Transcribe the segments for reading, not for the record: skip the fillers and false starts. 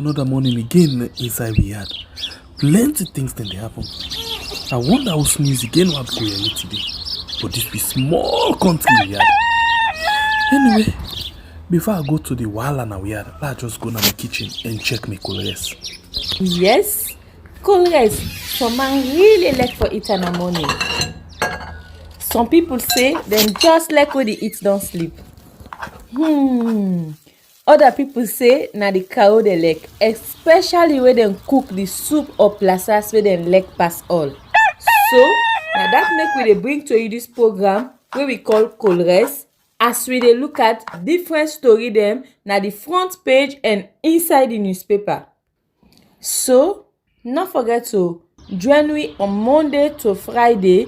Another morning again inside we had plenty things then they happen. I wonder how news again what go here today. But this be small country we had. Anyway, before I go to the wahala now we had, let's just go to my kitchen and check my colors. Yes, colors. Some man really like for it in the morning. Some people say them just like when they eat don't sleep. Other people say na the cow they like, especially when they cook the soup or plasas where they like pass all. So now that make we dey bring to you this program where we call Colres, as we dey look at different story them na the front page and inside the newspaper. So not forget to join me on Monday to Friday,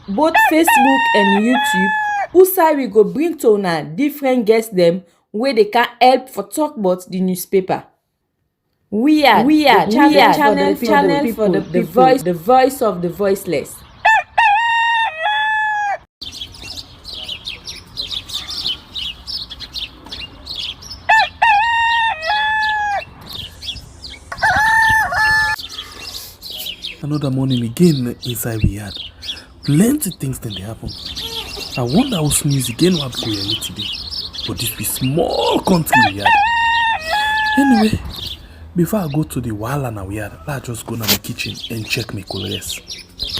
both Facebook and YouTube. Usai we go bring to una different guests them where they can help for talk about the newspaper. We are channel for the voice of the voiceless. Another morning again inside we had plenty things then they happen. I wonder how news again what go here today. But this be small country we had. Anyway, before I go to the wahala now we had, let's just go to my kitchen and check my colors.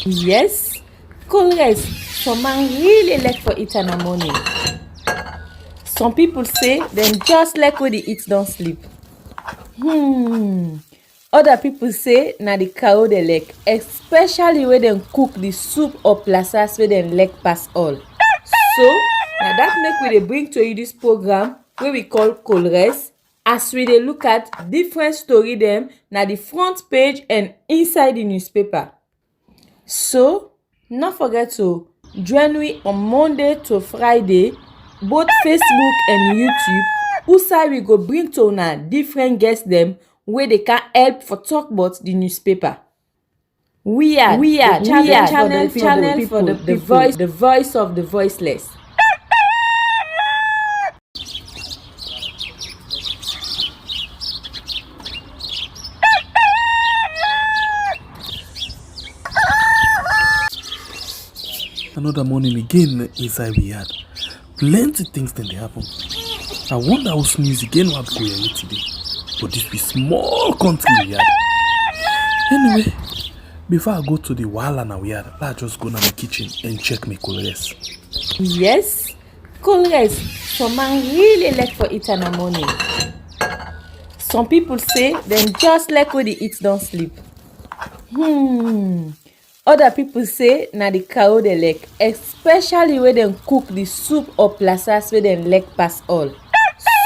Yes, colors. Some man really like for it in the morning. Some people say them just like when they eat don't sleep. Other people say na the cow they like, especially when they cook the soup or plasas where they like pass all. So now that make we dey bring to you this program where we call Colres, as we dey look at different story them na the front page and inside the newspaper. So not forget to join me on Monday to Friday, both Facebook and YouTube. Usai we go bring to una different guests them where they can help for talk about the newspaper. We are channel for the voice of the voiceless. Another morning again inside we had plenty things then they happen. I wonder how news again what go here today. But this be small country we had. Anyway, before I go to the wahala now we had, let's just go to my kitchen and check my colors. Yes, colors. Some man really like for it in the morning. Some people say them just like when they eat don't sleep. Other people say na the cow they like, especially when they cook the soup or plasas where they like pass all.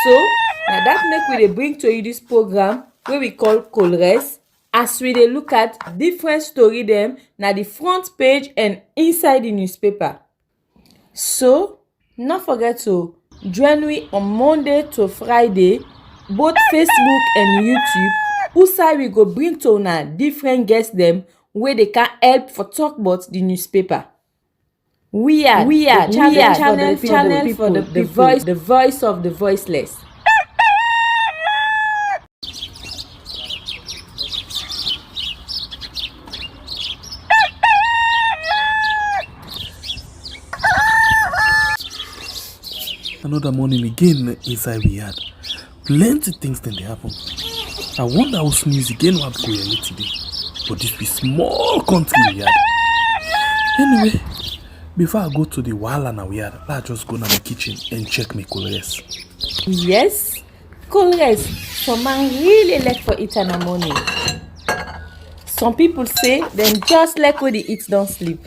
So now that make we dey bring to you this program where we call Colres, as we dey look at different story them na the front page and inside the newspaper. So not forget to join me on Monday to Friday, both Facebook and YouTube. Usai we go bring to una different guests them where they can help for talk about the newspaper. We are channel for the voice of the voiceless. Another morning again inside we had plenty things then they happen. I wonder how news again what go here today. But this be small country we had. Anyway, before I go to the wahala now we had, let's just go to my kitchen and check my colors. Yes, colors. Some man really like for it in the morning. Some people say them just like when they eat don't sleep.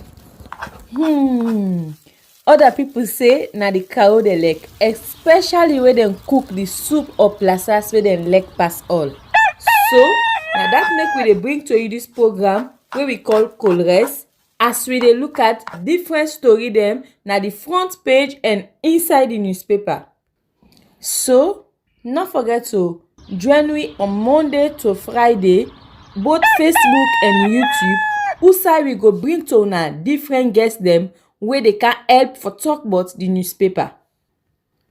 Other people say na the cow they like, especially when they cook the soup or plasas where they like pass all. So now that make we dey bring to you this program where we call Colres, as we dey look at different story them na the front page and inside the newspaper. So not forget to join me on Monday to Friday, both Facebook and YouTube. Usai we go bring to una different guests them where they can help for talk about the newspaper.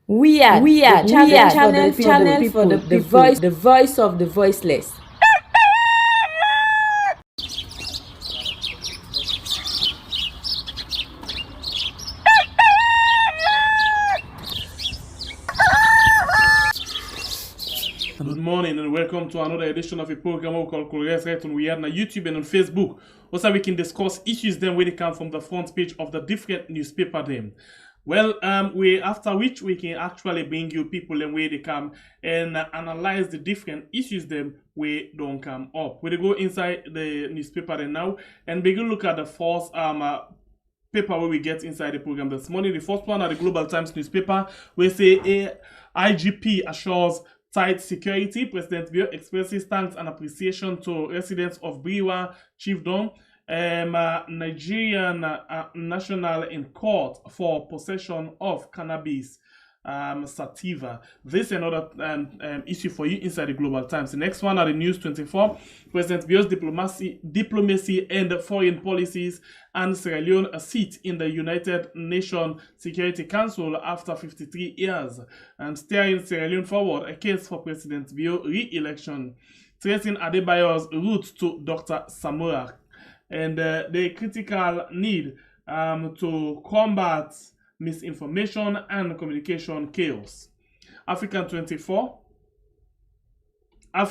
We are the channel for the people, the voice of the voiceless. Good morning and welcome to another edition of a program we call Colores Right on We are on YouTube and on Facebook. Also, we can discuss issues then where they come from the front page of the different newspaper them. Well, after which we can actually bring you people and where they come and analyze the different issues them where don't come up. We go inside the newspaper then now and begin look at the first paper where we get inside the program this morning. The first one are the Global Times newspaper where say IGP assures tight security. President Bio expresses thanks and appreciation to residents of Briwa Chiefdom. Nigerian national in court for possession of cannabis sativa. This is another issue for you inside the Global Times. The next one are the News 24. President Bio's diplomacy and foreign policies and Sierra Leone a seat in the United Nations Security Council after 53 years and steering Sierra Leone forward a case for President Bio re-election. Tracing Adebayo's route to Dr. Samura and the critical need to combat misinformation and communication chaos. African 24, now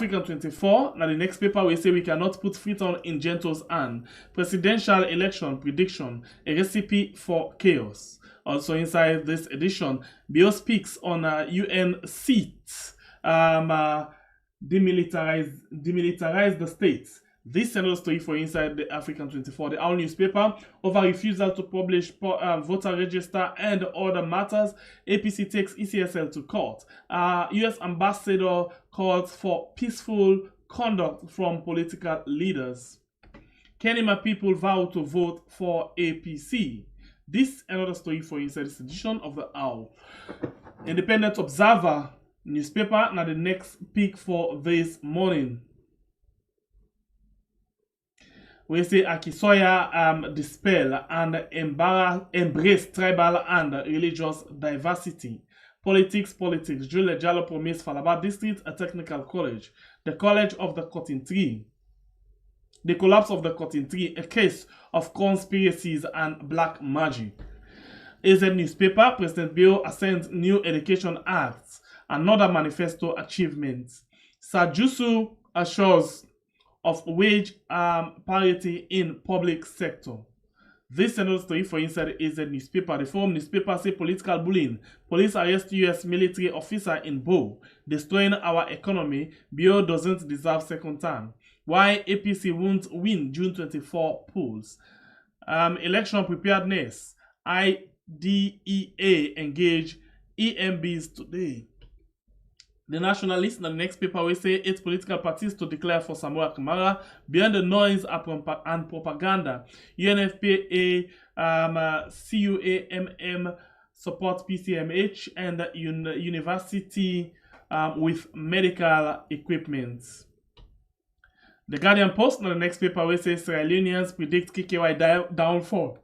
the next paper we say we cannot put Freetown in Gento's hand. Presidential election prediction, a recipe for chaos. Also inside this edition, Bio speaks on UN seats, demilitarize the states. This is another story for inside the African 24. The Owl newspaper over refusal to publish voter register and other matters. APC takes ECSL to court. US ambassador calls for peaceful conduct from political leaders. Kenema people vow to vote for APC. This is another story for inside this edition of the Owl. Independent Observer newspaper. Now the next pick for this morning. We say Akisoya dispel and embrace tribal and religious diversity. Politics. Julia Jallo promised Falaba District a technical college. The College of the Cotton Tree. The collapse of the Cotton Tree, a case of conspiracies and black magic. AZ newspaper, President Bio ascends new education acts. Another manifesto achievement. Sajusu assures of wage parity in public sector. This is another story for inside the AZ newspaper. The Forum newspaper say political bullying. Police arrest US military officer in Bo, destroying our economy. Bio doesn't deserve second term. Why APC won't win June 24 polls. Election preparedness. IDEA engage EMBs today. The Nationalist, the next paper, we say 8 political parties to declare for Samura Kamara beyond the noise and propaganda. UNFPA, CUAMM support PCMH and university with medical equipment. The Guardian Post, the next paper, we say Sierra Leoneans predict KKY downfall.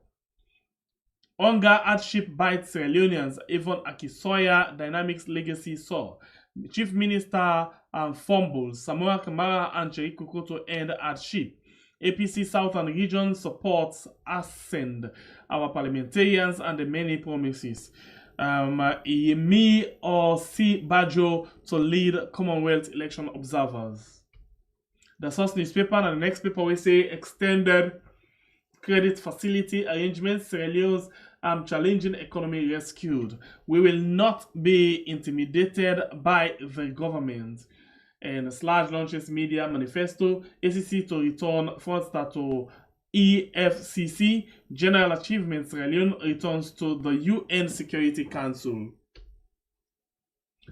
Hunger hardship bites Sierra Leoneans. Even Akisoya dynamics legacy saw. Chief Minister fumbles. Samura Kamara and Cherikuko to end hardship. APC Southern Region supports ascend our parliamentarians and the many promises. Yemi or C. Bajo to lead Commonwealth election observers. The Source newspaper and the next paper we say extended credit facility arrangements. Sierra Leone's challenging economy rescued. We will not be intimidated by the government. And Slash launches media manifesto. ACC to return fraudster to EFCC. General achievements. Sierra Leone returns to the UN Security Council.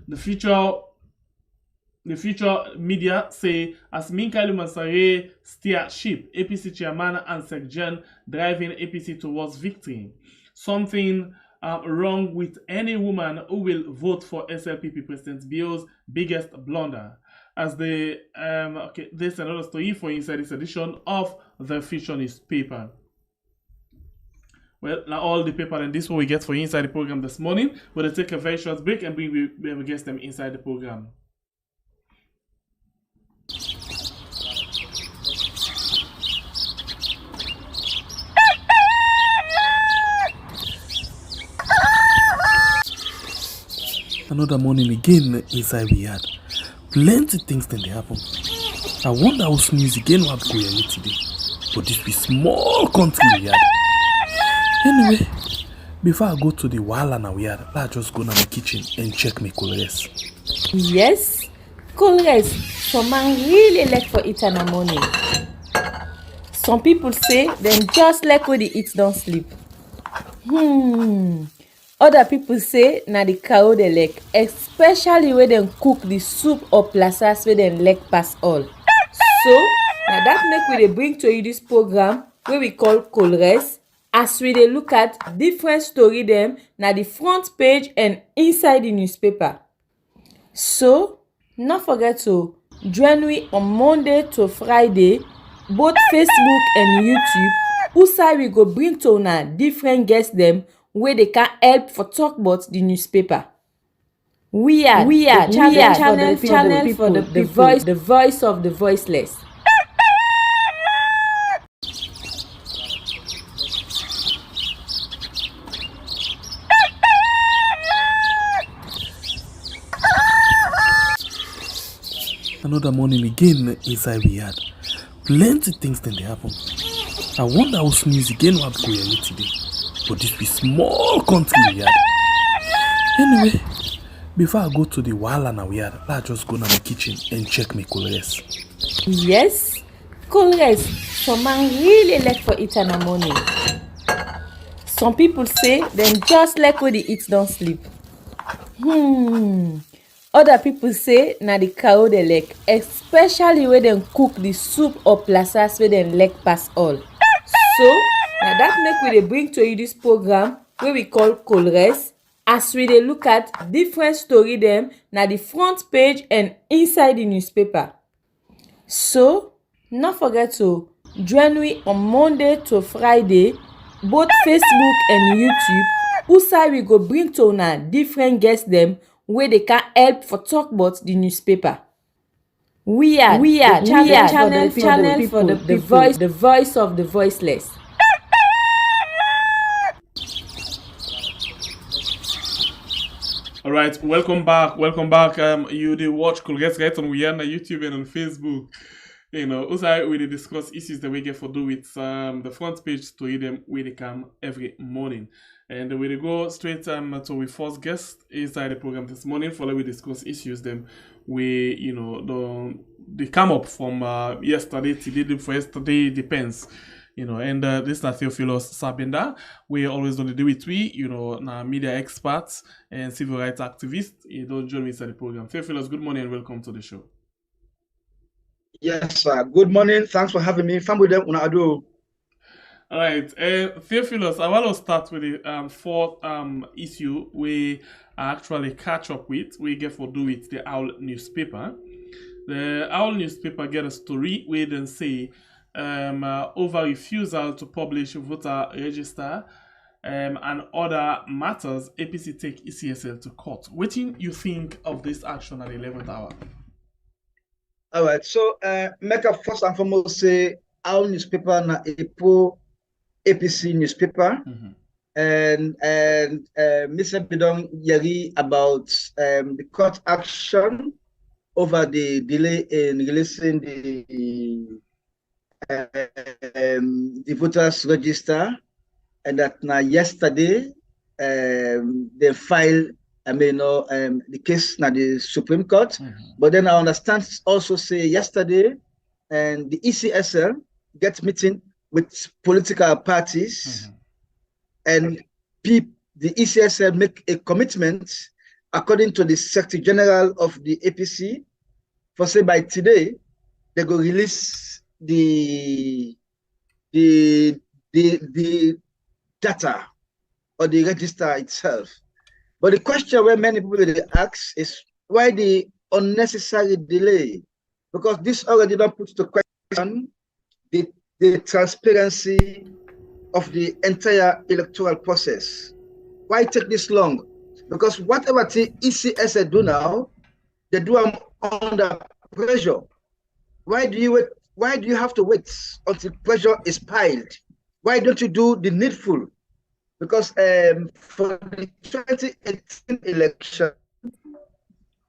The future media say as Minkailu Masare steer ship, APC chairman and Sekjen driving APC towards victory. Something wrong with any woman who will vote for SLPP President Bio's biggest blunder. As the there's another story for inside this edition of the Future newspaper. Well, now all the paper and this is what we get for you inside the program this morning. We'll take a very short break and we will get them inside the program. Another morning again inside we had plenty things then they happen. I wonder how snooze again what go here today. But this be small country we had. Anyway, before I go to the wala now we had, let's just go to my kitchen and check my colors. Yes, colors. Some man really like for it in the morning. Some people say them just like when they eat don't sleep. Other people say na the cow they like, especially when they cook the soup or plasas where they like pass all. So now that make we dey bring to you this program where we call colors, as we dey look at different story them na the front page and inside the newspaper. So not forget to join me on Monday to Friday, both Facebook and YouTube. Usai we go bring to una different guests them where they can help for talk about the newspaper. We are channel for the voice of the voiceless. Another morning again inside we had plenty things then they happen. I wonder how snooze again what go here today. But this be small country we had. Anyway, before I go to the wala now we had, let's just go to my kitchen and check my colors. Yes, colors. Some man really like for it in the morning. Some people say them just like when they eat don't sleep. Other people say na the cow they like, especially when they cook the soup or plasas where they like pass all. So now that make we dey bring to you this program where we call colors, as we dey look at different story them na the front page and inside the newspaper. So not forget to join me on Monday to Friday, both Facebook and YouTube. Usai we go bring to una different guests them where they can help for talk about the newspaper. We are channel for the voice of the voiceless. All right, welcome back. You did watch Colgate right on we are on YouTube and on Facebook. You know, also we discuss issues that we get for do with the front page story them where they come every morning. And we go straight to our first guest inside the program this morning. For we discuss issues them we they come up from yesterday till for yesterday depends. And this is Theophilus Sabinda. We always don't do it. Now media experts and civil rights activists. You don't join me inside the program. Theophilus, good morning and welcome to the show. Yes, sir. Good morning. Thanks for having me. Fun with them. All right, Theophilus, I want to start with the fourth issue we actually catch up with. We get for do it the Owl newspaper. The Owl newspaper get a story where they say over refusal to publish voter register and other matters, APC take ECSL to court. What do you think of this action at the 11th hour? All right, so make up first and foremost say our newspaper na a pro APC newspaper, and Mr. Bidon Yeri about the court action over the delay in releasing the voters register, and that now yesterday they filed the case na the Supreme Court. But then I understand also say yesterday and the ECSL get meeting with political parties, and the ECSL make a commitment according to the Secretary General of the APC for say by today they go release the data or the register itself. But the question where many people ask is why the unnecessary delay? Because this already don't put to question the transparency of the entire electoral process. Why take this long? Because whatever the ECS do now, they do them under pressure. Why do you wait? Why do you have to wait until pressure is piled? Why don't you do the needful? Because for the 2018 election,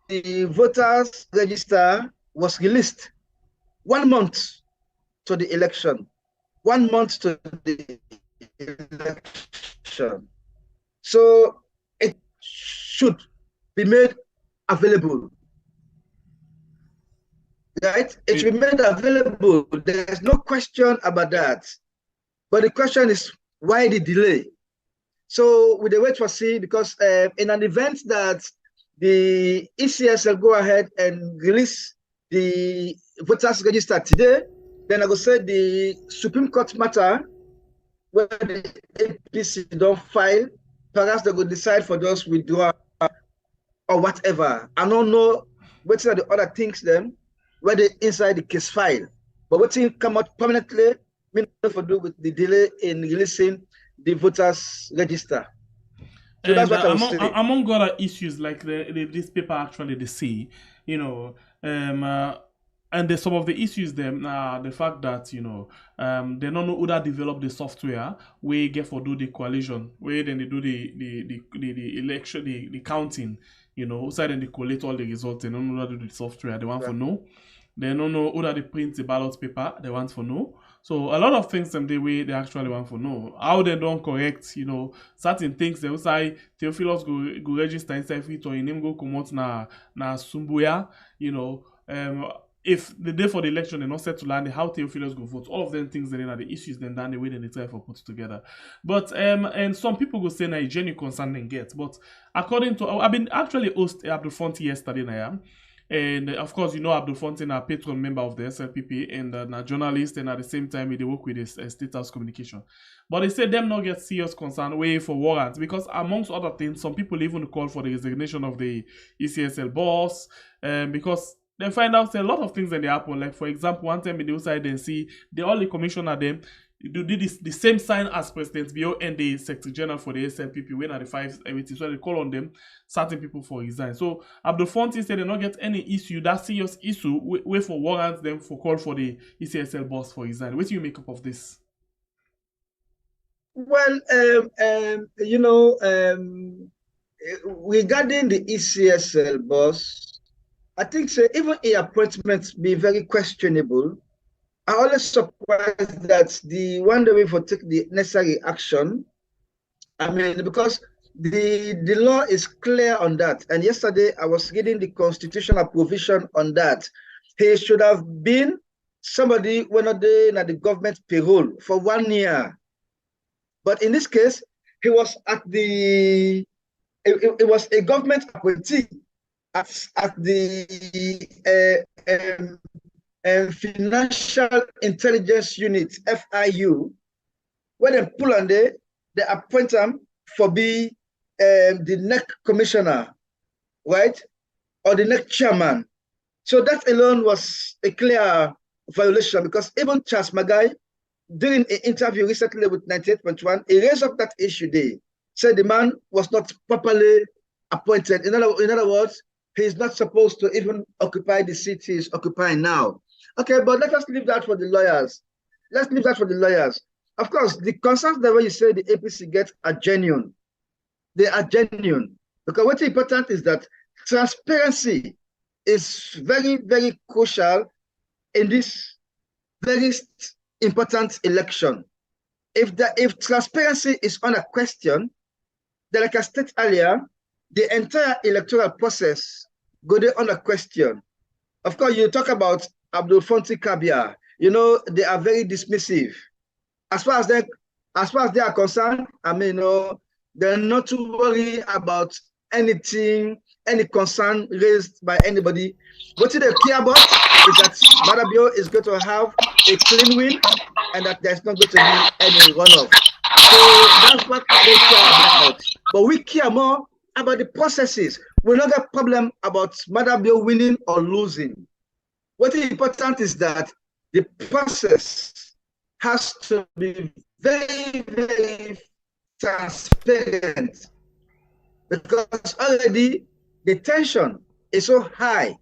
the voters register was released 1 month to the election. 1 month to the election. So it should be made available. Right? It should be made available. There's no question about that. But the question is, why the delay? So we wait for see, because in an event that the ECS will go ahead and release the voters register today, then I will say the Supreme Court matter, where the APC don't file, perhaps they will decide for those withdraw or whatever. I don't know what are the other things then, where they inside the case file. But what thing come out permanently, mean for do with the delay in releasing the voters register. So and that's what I was saying. among other issues, like this paper actually they see, you know, and some of the issues them the fact that, you know, they don't know who that develop the software we get for do the coalition, where then they do the election, the counting, you know, outside and they collate all the results. They don't know how to do the software. They want for no. They don't know who that they print the ballot paper. They want for no. So a lot of things them the way they actually want for no. How they don't correct, you know, certain things they say Theophilus go register inside it or in him go come out na Sumbuya, you know. If the day for the election they're not set to land, how Theophilus go vote, all of them things then are the issues then the way they try for put together. But and some people go say na genuine concern they get. But according to I've been actually host Abdul Fonti yesterday now. And of course, you know, Abdul Fontaine, a patron member of the SLPP and a journalist, and at the same time, they work with his State House communication. But they say them not get serious concern way for warrants, because amongst other things, some people even call for the resignation of the ECSL boss, because they find out a lot of things that they happen. Like, for example, one time in the outside, they see the only commissioner them do this the same sign as President Bio and the Secretary General for the SLPP when at the 5 everything. So they call on them certain people for resign. So Abdul Fonti said they not get any issue, that serious issue, wait for warrants them for call for the ECSL boss for resign. What do you make up of this? Well, you know, regarding the ECSL boss, I think so, even a appointments be very questionable. I always surprised that the one day for take the necessary action. I mean, because the law is clear on that. And yesterday I was reading the constitutional provision on that. He should have been somebody when they at the government payroll for 1 year. But in this case, he was at the it was a government appointee at the Financial Intelligence Unit, FIU, where they pull on they appoint them for be the next commissioner, right? Or the next chairman. So that alone was a clear violation, because even Charles Magai, during an interview recently with 98.1, he raised up that issue there, said the man was not properly appointed. In other words, he is not supposed to even occupy the seat he is occupying now. Okay, but let us leave that for the lawyers. Let's leave that for the lawyers. Of course, the concerns that when you say the APC gets are genuine. They are genuine. Because what's important is that transparency is very, very crucial in this very important election. If transparency is under question, then like I stated earlier, the entire electoral process go there under question. Of course, you talk about Abdul Fonti Kabia, you know, they are very dismissive. As far as they are concerned, I mean, you know, they're not too worried about anything, any concern raised by anybody. What they care about is that Madabio is going to have a clean win and that there's not going to be any runoff. So that's what they care about. But we care more about the processes. We don't have a problem about Madabio winning or losing. What is important is that the process has to be very, very transparent, because already the tension is so high.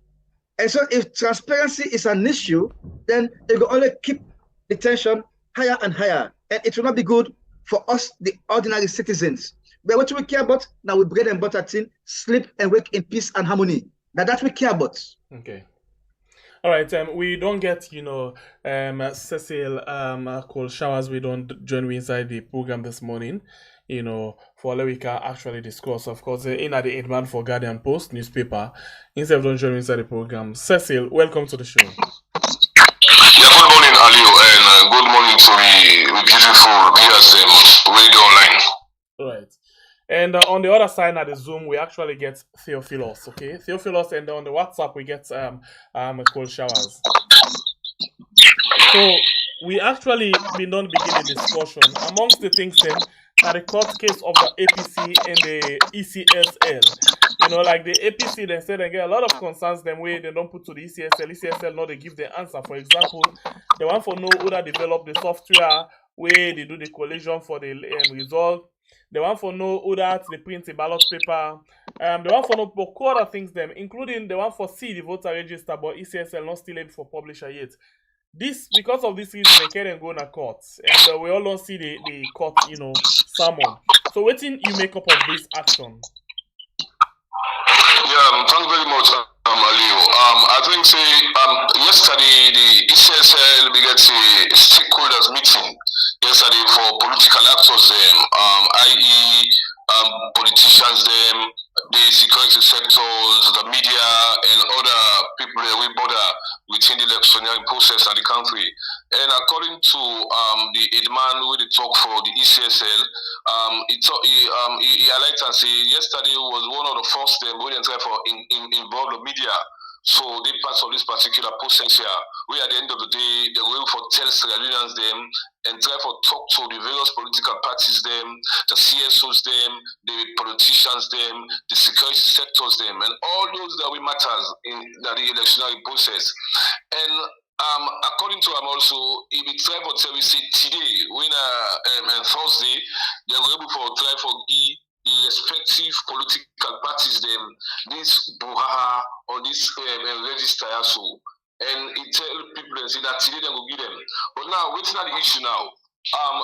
And so if transparency is an issue, then it will only keep the tension higher and higher. And it will not be good for us, the ordinary citizens. But what we care about now, we bread and butter thing, sleep and wake in peace and harmony. Now that we care about. Okay. All right. We don't get, Cecil call showers. We don't join me inside the program this morning, for what we can actually discuss. Of course, in at the 8 man for Guardian Post newspaper. Instead of don't join me inside the program. Cecil, welcome to the show. Yeah, good morning, Alio, and good morning to the beautiful viewers radio online. Right. And on the other side at the Zoom, we actually get Theophilos, okay? Theophilos, and on the WhatsApp, we get cold showers. So we actually don't begin a discussion. Amongst the things then, are the court case of the APC and the ECSL. Like the APC, they say they get a lot of concerns them way they don't put to the ECSL. ECSL, no, they give the answer. For example, they want for know who that develop the software where they do the collation for the result. They want for know who that they print the ballot paper. They want for know for other things them, including they want for see the voter register, but ECSL not still able for publisher yet. This because of this reason they can't go to court, and we all don't see the court, sermon. So what do you make up of this action? Yeah, thank you very much, Alio. I think yesterday the ECSL we get a stakeholders meeting yesterday for political actors i.e. Politicians the security sectors, the media, and other people that we bother within the electioneering process in the country. And according to the Edman who they talk for the ECSL, he highlighted and say yesterday was one of the first we didn't try for involve the media. So they pass on this particular process here, where at the end of the day, they're going for tell Sierra Leoneans them and try for talk to the various political parties them, the CSOs them, the politicians them, the security sectors them, and all those that we matters in the electionary process. And according to him also, he will try for we say today, when and Thursday, they're able for try for the respective political parties them this buhaha or this register also, and he tell people and say that today they will give them. But now what's not the issue now?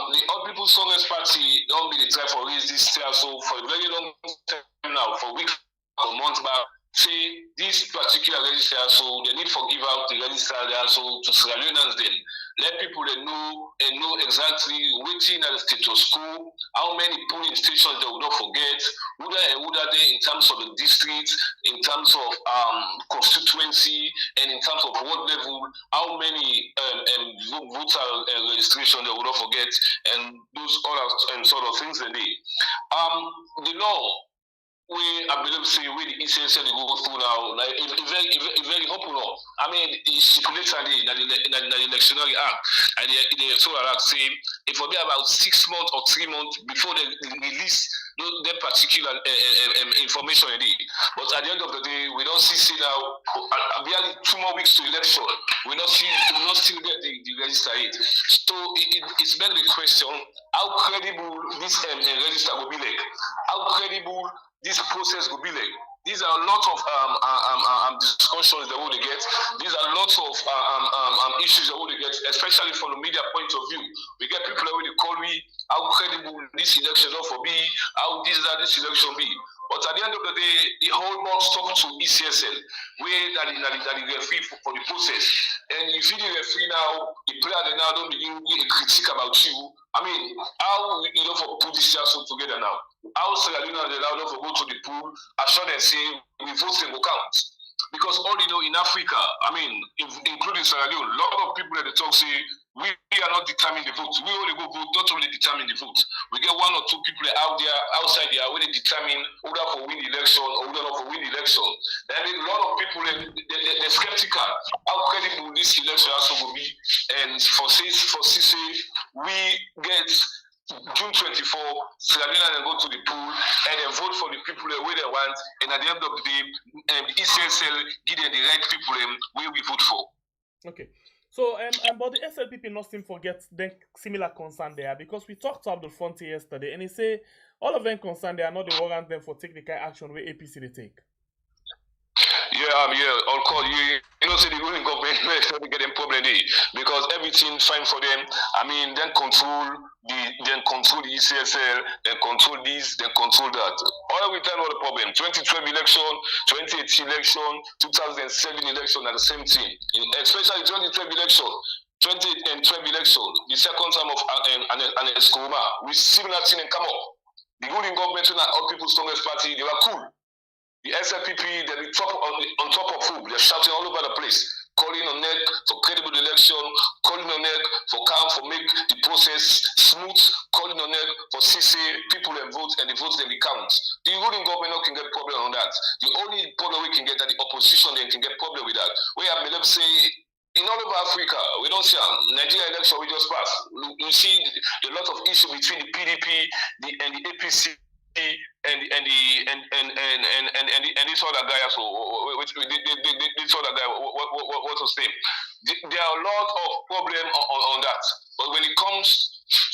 The All People's Congress Party don't be the try for raise this also for a very long time now, for weeks or months back. Say this particular register, so they need for give out the register also to Sierra Leoneans then. Let people they know and know exactly waiting at the status quo, how many polling stations they will not forget, who are they in terms of the district, in terms of constituency, and in terms of what level, how many voter registration they will not forget, and those other sort of things they need. The law I believe say we the ECSL go through now, like it's very open law. I mean, it's stipulated in the electionary act, and the electoral act say it will be about 6 months or 3 months before they release that particular information in it. But at the end of the day, we don't see now. Barely 2 more weeks to election. We not still get the register yet. So it's begged the question: how credible this register will be like? How credible this process will be like? These are a lot of discussions that we get. These are lots of issues that we get, especially from the media point of view. We get people that will call me how credible this election will be, how this election be. But at the end of the day, the whole box talk to ECSL, where that the referee for the process. And you see the referee now, the player they now don't begin with a critique about you. I mean, how for put this also together now? How Sierra Leone they now for go to the pool? I sure they say we vote and go count. Because all in Africa, I mean, including Sierra Leone, a lot of people that they talk say we are not determining the vote. We only go vote, not only determine the vote. We get 1 or 2 people outside there where they determine whether for win the election or whether not for win the election. Then a lot of people they're skeptical how credible this election also will be. And for say we get June 24, Sierra Leone go to the pool and then vote for the people the way they want, and at the end of the day, ECSL give them the right people where we vote for. Okay. So, but the SLPP not seem forget the similar concern there because we talked to Abdul Fonte yesterday and he say all of them concerned they are not the warrant them for technical action where APC they take. Yeah, of course, you know, say the ruling government will get them problem there because everything fine for them. I mean, then control the ECSL, then control this, then control that. All we tell all the problem. 2012 election, 2018 election, 2007 election are the same thing. Especially 2012 election. 2012 election, the second time of an Escoma, we similar thing and come up. The ruling government, all people's strongest party, they were cool. The SLPP, they're on top of food. They're shouting all over the place, calling on NEC for credible election, calling on NEC for calm, for make the process smooth, calling on NEC for CC, people and vote, and the votes then count. The ruling government can get problem on that. The only problem we can get that the opposition then can get problem with that. We have been say in all over Africa, we don't see Nigeria election we just passed. You see a lot of issue between the PDP and the APC. And this other guy also, this other guy, what's his name? There are a lot of problems on that. But when it comes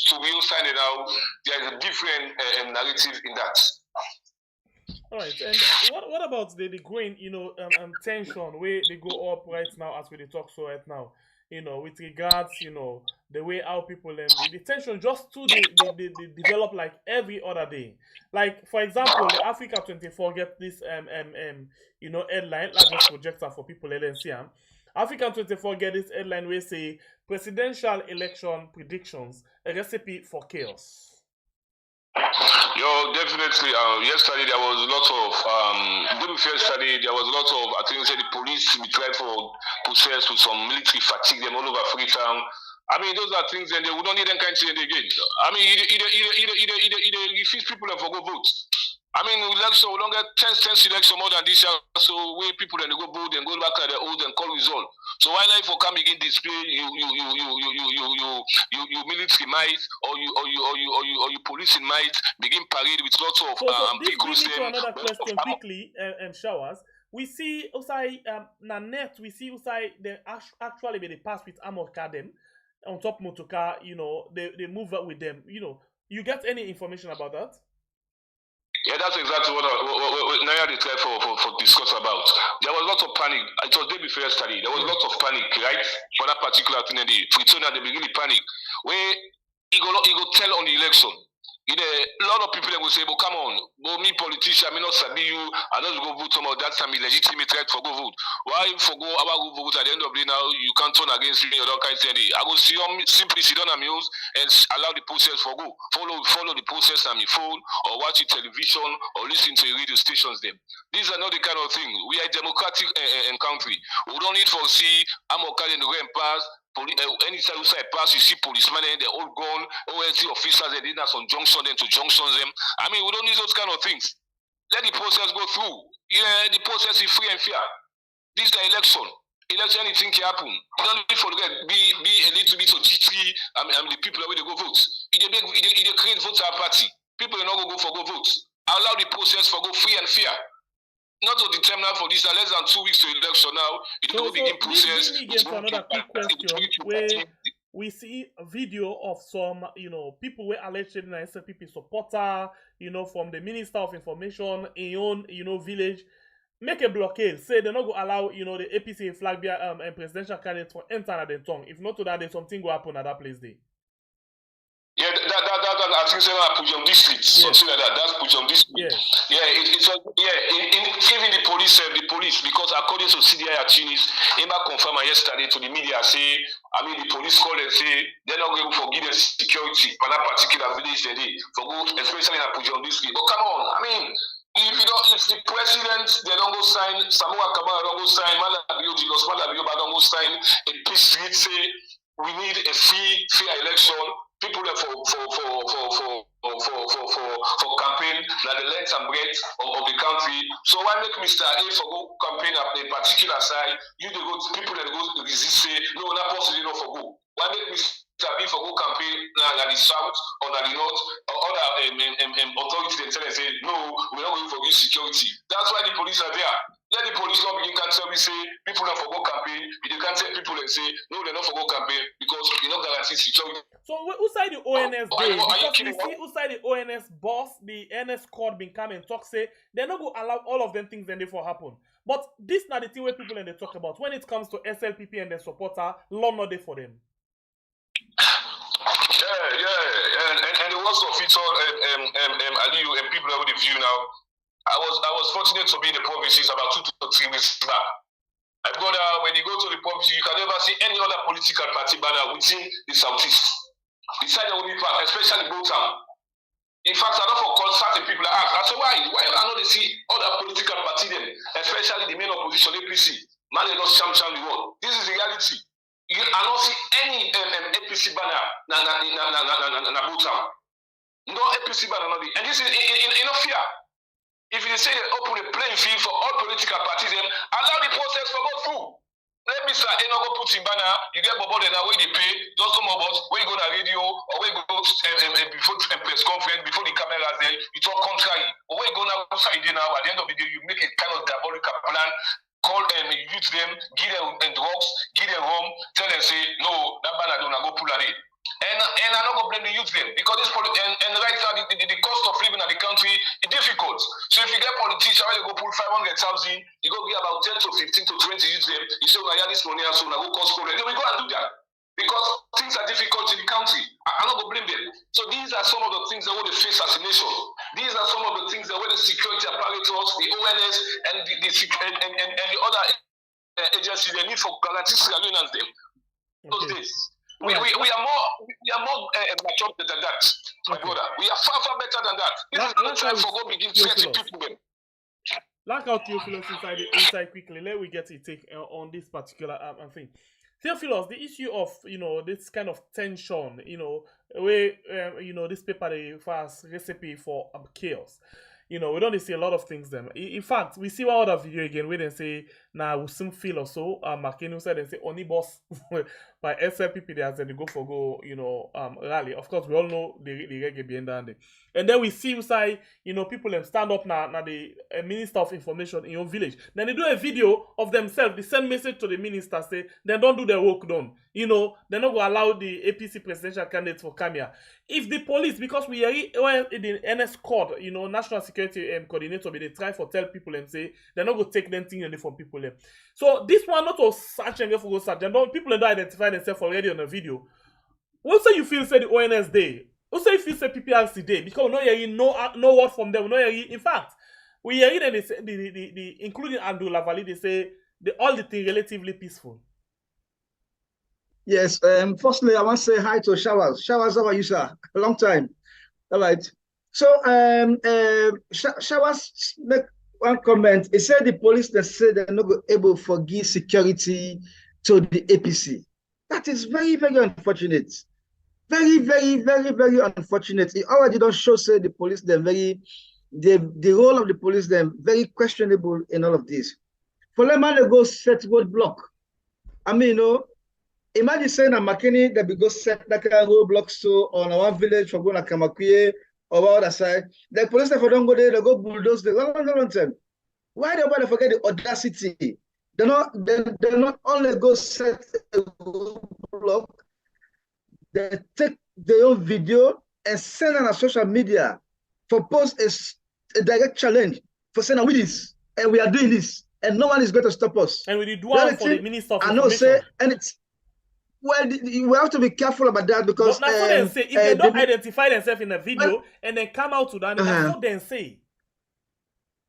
to real signing out, there is a different narrative in that. All right, and what about the growing, tension where they go up right now as we talk so right now, with regards, the way our people the tension just too they develop like every other day. Like for example, the Africa 24 get this headline, like just projector for people LNC. Africa 24 get this headline where say presidential election predictions, a recipe for chaos. Yo, definitely. Yesterday there was a lot of yesterday there was a lot of I think the police be tried for process with some military fatigue them all over Freetown. I mean those are things and they would not need them kind of thing again. I mean either refuse people and for go vote. I mean election we don't get 10 election more than this year, so where people then go vote and go back at the old and call result. So why not for come begin display you military might or you police in might begin parade with lots of big brings me to another question quickly, Showers. We see outside Nanet, we see outside they actually they pass with armored car them on top motor car, they move up with them. You get any information about that? Yeah, that's exactly what Naya they try for discuss about. There was a lot of panic. It was day before yesterday. There was a lot of panic, right? For that particular thing, the Freetonia they begin to panic. Where he go tell on the election. A lot of people that will say, but come on, but me politician, I may not sabi you, I don't go vote some of that time legitimate right for go vote. Why for go about go vote at the end of the day now you can't turn against me or that kind of thing. I will simply sit down and muse and allow the process for go. Follow the process on my phone or watch the television or listen to the radio stations them. These are not the kind of thing. We are a democratic country. We don't need for see I'm okay in the rain pass. Anytime you say pass, you see policemen and they're all gone. OSC officers, they did that some junction them to junctions them. I mean, we don't need those kind of things. Let the process go through. Yeah, the process is free and fair. This is the election. Election, anything can happen. You don't need for be a little bit of GT. I mean, the people where they go vote. If they create voter party, people are not go for go vote. Allow the process for go free and fair. Not to determine for this, less than 2 weeks to election now. It will begin process. This to another quick question where we see a video of some, people were alleged in an SLPP supporter, from the Minister of Information in your own, village, make a blockade. Say they're not going to allow, the APC flag bearer and presidential candidate to enter at the tongue. If not to that, there's something will happen at that place there. Yeah, that I think say that Pujom district, something like that. That's Pujom district. It's even the police, because according to CDI Achinis, Emma confirmed yesterday to the media say, the police call and say they're not going to forgive the security for that particular village today, for go, especially in Pujom district. But come on, if the president they don't go sign, Samoa Kabara don't go sign, Malabio don't go sign a peace treaty say we need a fair election. People for campaign that the length and breadth of the country. So why make Mr. A for go campaign at a particular side? You the go people that go to resist say no, not possible enough for go. Why make Mr. B for go campaign at the south or at the north or other authorities and tell and say no, we're not going for this security. That's why the police are there. Let the police not begin cancel. We say people don't forgo campaign. You can't tell people and say no, they don't forgo campaign because you not guarantee security. So who side the ONS day? Because we see me? who side the ONS boss, the NS court been come and talk say they're not going to allow all of them things then therefore happen. But this not the thing where people and they talk about when it comes to SLPP and their supporter, law not there for them. And the worst of it all, Aliyu and people that would view now. I was fortunate to be in the provinces about 2 to 3 weeks back. My brother, when you go to the province, you can never see any other political party banner within the southeast. The side that will be part, especially Botown. In fact, I don't for certain people that ask. I say, why I know they see other political party then, especially the main opposition, APC. Man, they don't sham the world. This is the reality. I don't see any APC banner na Botown. No APC banner, and this is enough fear. If you say they open a playing field for all political parties, then allow the process to go through. Let me say, go put in banner, you get Bobo, then where they pay, just come about, where you go to radio, or where you go before press conference, before the cameras there, you talk contrary. Or where you go now, outside now, at the end of the day, you make a kind of diabolical plan, call them, use them, give them drugs, give them home, tell them, say, no, that banner do not go pull at it. And I'm not going to blame the youth then because this and right now the cost of living in the country is difficult. So if you get politicians where they go pull 500,000, you go get about 10 to 15 to 20 youth them, you say, well, yeah, this money and so now go cost problem. Then we go and do that because things are difficult in the country. I'm not going to blame them. So these are some of the things that we face as a nation. These are some of the things that where the security apparatus, the ONS, and the other agencies they need for guarantee surveillance them. Those days. We are more mature than that, my brother. We are far better than that. This is not time for God begin threatening people. Like how Theophilus inside quickly. Let we get a take on this particular thing. Theophilus, the issue of this kind of tension, where this paper they fast recipe for chaos. We don't see a lot of things them. In fact, we see one other video again where they say now we soon feel or so. Makenu said they say only boss by SLPP they go rally. Of course, we all know the reggae behind that. And then we see inside people them stand up now the Minister of Information in your village. Then they do a video of themselves. They send message to the minister say they don't do their work done. They're not going to allow the APC presidential candidates for come here. If the police, because we are in the NS court, National Security Coordinator, they try for tell people and say they're not going to take them thing from people. So this one not to search and go for go search. People don't identify themselves already on the video. What say you feel say the ONS day? What say you feel say PPRC day? Because we not hearing no word from them. We not hearing. In fact, we hearing them. They say the including Andrew Lavalley, they say all the thing relatively peaceful. Yes. Firstly, I want to say hi to Showers. Showers, how are you, sir? A long time. All right. So, Showers make one comment. He said the police they said they're not able to forgive security to the APC. That is very, very unfortunate. Very, very, very, very unfortunate. It already don't show say the police they're the role of the police they're very questionable in all of this. For them man they go set roadblock. I mean, imagine saying a McKinney that we go set that kind of roadblocks so on one village for going to Kamakwe or other side. The police if don't go there, they go bulldoze the long time. Why do they forget the audacity? They not only go set a roadblock, they take their own video and send it on social media for post a direct challenge for saying we this and we are doing this and no one is going to stop us. And we did one for the Minister of Information. I know, say, and it's well, we have to be careful about that because that's what they say. If they don't identify themselves in a video and then come out to that, that's what they say.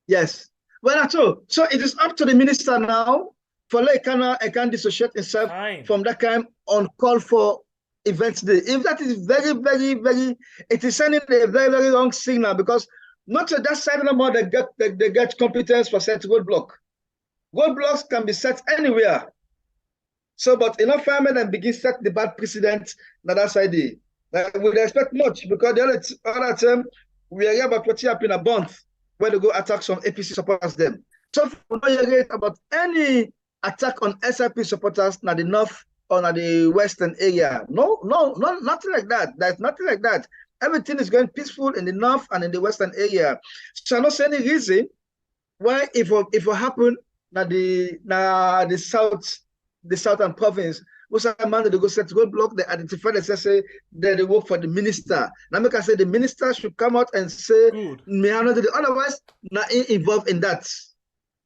Yes. Well, that's all. So it is up to the minister now for I can dissociate himself from that kind on call for events day. If that is very, very, very, it is sending a very, very wrong signal because not to that side anymore they get competence for set roadblock. Roadblocks can be set anywhere. So, but enough firemen and begin set the bad precedent on that side. We would expect much because the other time we are here about what happened in a month where they go attack some APC supporters them. So we don't hear about any attack on SLP supporters in the north or in the western area. No, nothing like that. There's nothing like that. Everything is going peaceful in the north and in the western area. So I don't see any reason why if it happen the southern province. Most of the man they go set roadblock, they identify they say that they work for the minister. Now make I say the minister should come out and say me I not do the otherwise not involved in that.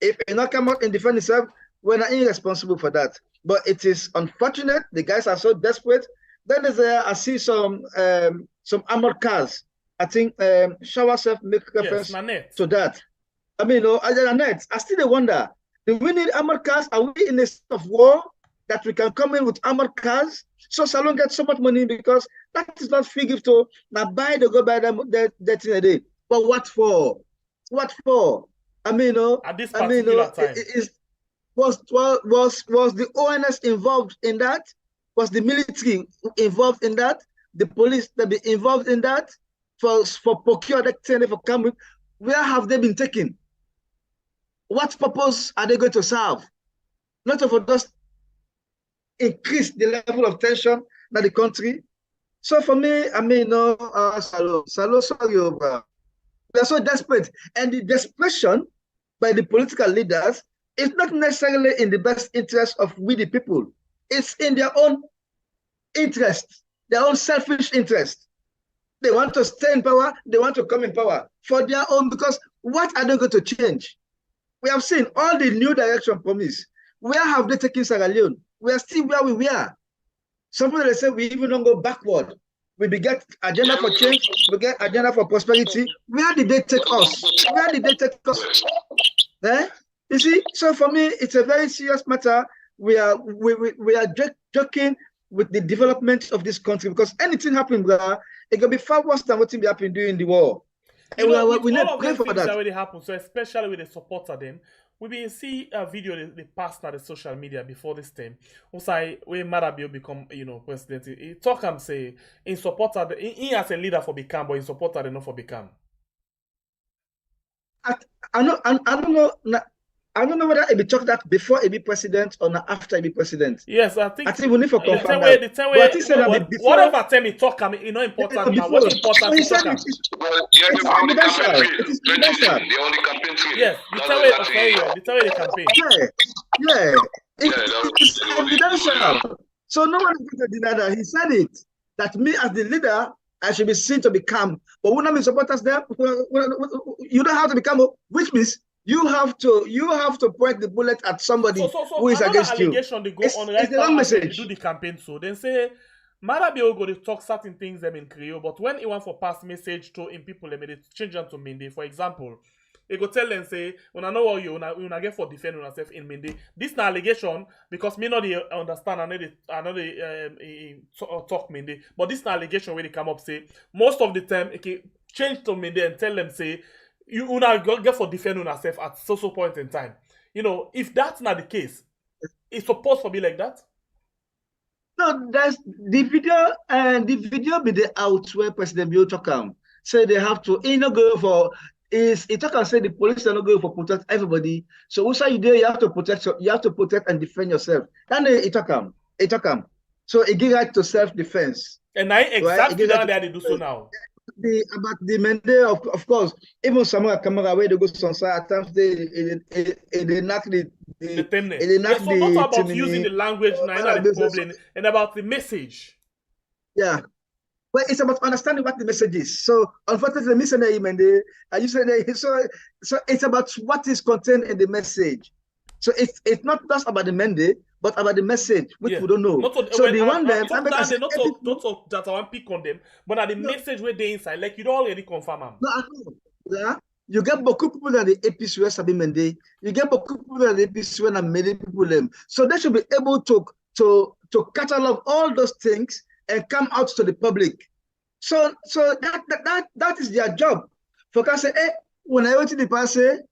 If you not come out and defend yourself, we're not irresponsible for that. But it is unfortunate. The guys are so desperate. Then there's I see some armored cars. I think Shower Self make reference to that. I mean, I still wonder, do we need armored cars? Are we in a state of war that we can come in with armored cars? So Salon gets so much money because that is not free gift to now buy them that in a day. But what for? What for? I mean, at this particular time. Was the ONS involved in that? Was the military involved in that? The police that be involved in that? For procure that for coming? Where have they been taken? What purpose are they going to serve? Not to just increase the level of tension in the country. So for me, I mean, Salo, sorry, they're so desperate, and the desperation by the political leaders is not necessarily in the best interest of we the people. It's in their own interest, their own selfish interest. They want to stay in power, they want to come in power for their own, because what are they going to change? We have seen all the new direction promised. Where have they taken Sierra Leone? We are still where we were. Some people they say we even don't go backward. We get agenda for change, we get agenda for prosperity. Where did they take us? Where did they take us? You see, so for me, it's a very serious matter. We are joking with the development of this country, because anything happen, it can be far worse than what happened during the war. And we need to pray for that. Already happened, so especially with the support of them. We been see a video they passed on the social media before this time. Also, when Marabio become, president, he talk and say in support of he as a leader for become, but in support of not for become. I don't know whether he be talk that before he be president or not after he be president. Yes, I think we need to confirm that. Whatever time he talk, I mean, it's not important now. What's important is talk. The only campaign trail. Yes, the time way the campaign. Yeah. It's evidential. So no one is going to deny that. He said it. That me as the leader, I should be seen to become. But when I'm supporters there, you don't have to become, which means you have to point the bullet at somebody who is against you. They go on right the long message. Do the campaign so then say Marabio go to talk certain things them in Creole, but when he want for pass message to in people, they change them to Mende. For example, he go tell them say, when I know what you wanna get for defend yourself in Mende. This is an allegation because me not understand I know they talk Mende, but this is an allegation where they come up say most of the time it can change to Mende and tell them say you una get for defend yourself at so point in time. If that's not the case, it's supposed to be like that. No, that's the video, and the video be the out where President Bill Chokam say they have to go for it talk and say the police are not going for protect everybody. So also you have to protect and defend yourself. And it Chokam. So it give right to self-defense. And I exactly right? That they do so now. About the Mende, of course, even some camera where they go some side at times they knock the Yes, so not about using the language now, the problem, and about the message. Yeah. Well, it's about understanding what the message is. So, unfortunately, missionary Mende, so it's about what is contained in the message. So it's not just about the Mende, but about the message, which we don't know. So the one them, not that I want to pick on them, but at the message where they inside, like you don't already confirm them. No, I know. Yeah. You get beaucoup people in the APC where Sabi Mende. You get beaucoup people in the APC where many people them. So they should be able to catalog all those things and come out to the public. So that is their job. For can say, when I went to the passé,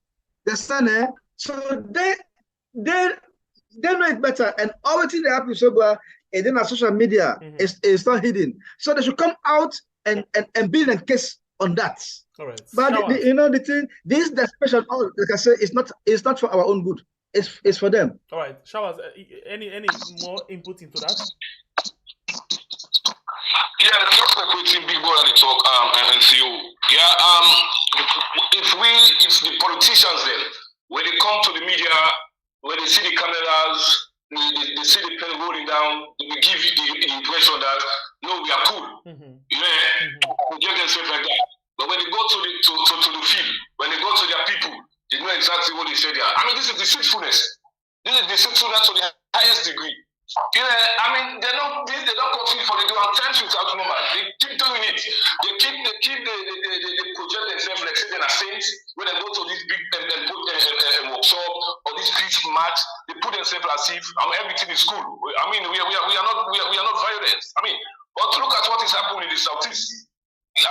the son, so they know it better, and everything they happen so well, and then on social media is not hidden. So they should come out and build a case on that. Correct. But the thing, this the special, like I say, it's not for our own good. It's for them. All right, Showers. Any more input into that? Yeah, just like waiting big boy at the talk and see you. Yeah, if the politicians then when they come to the media when they see the cameras, they see the pen rolling down, they will give you the impression that no, we are cool. You know, they get themselves like that. But when they go to the field, when they go to their people, they know exactly what they say there. I mean, this is deceitfulness. This is deceitfulness to the highest degree. You know, I mean, they don't continue for the do and times without number. They keep doing it. They project themselves like say they are saints. When they go to this big workshop or this big match, they put themselves as if everything is cool. I mean, we are not violent. I mean, but look at what is happening in the Southeast.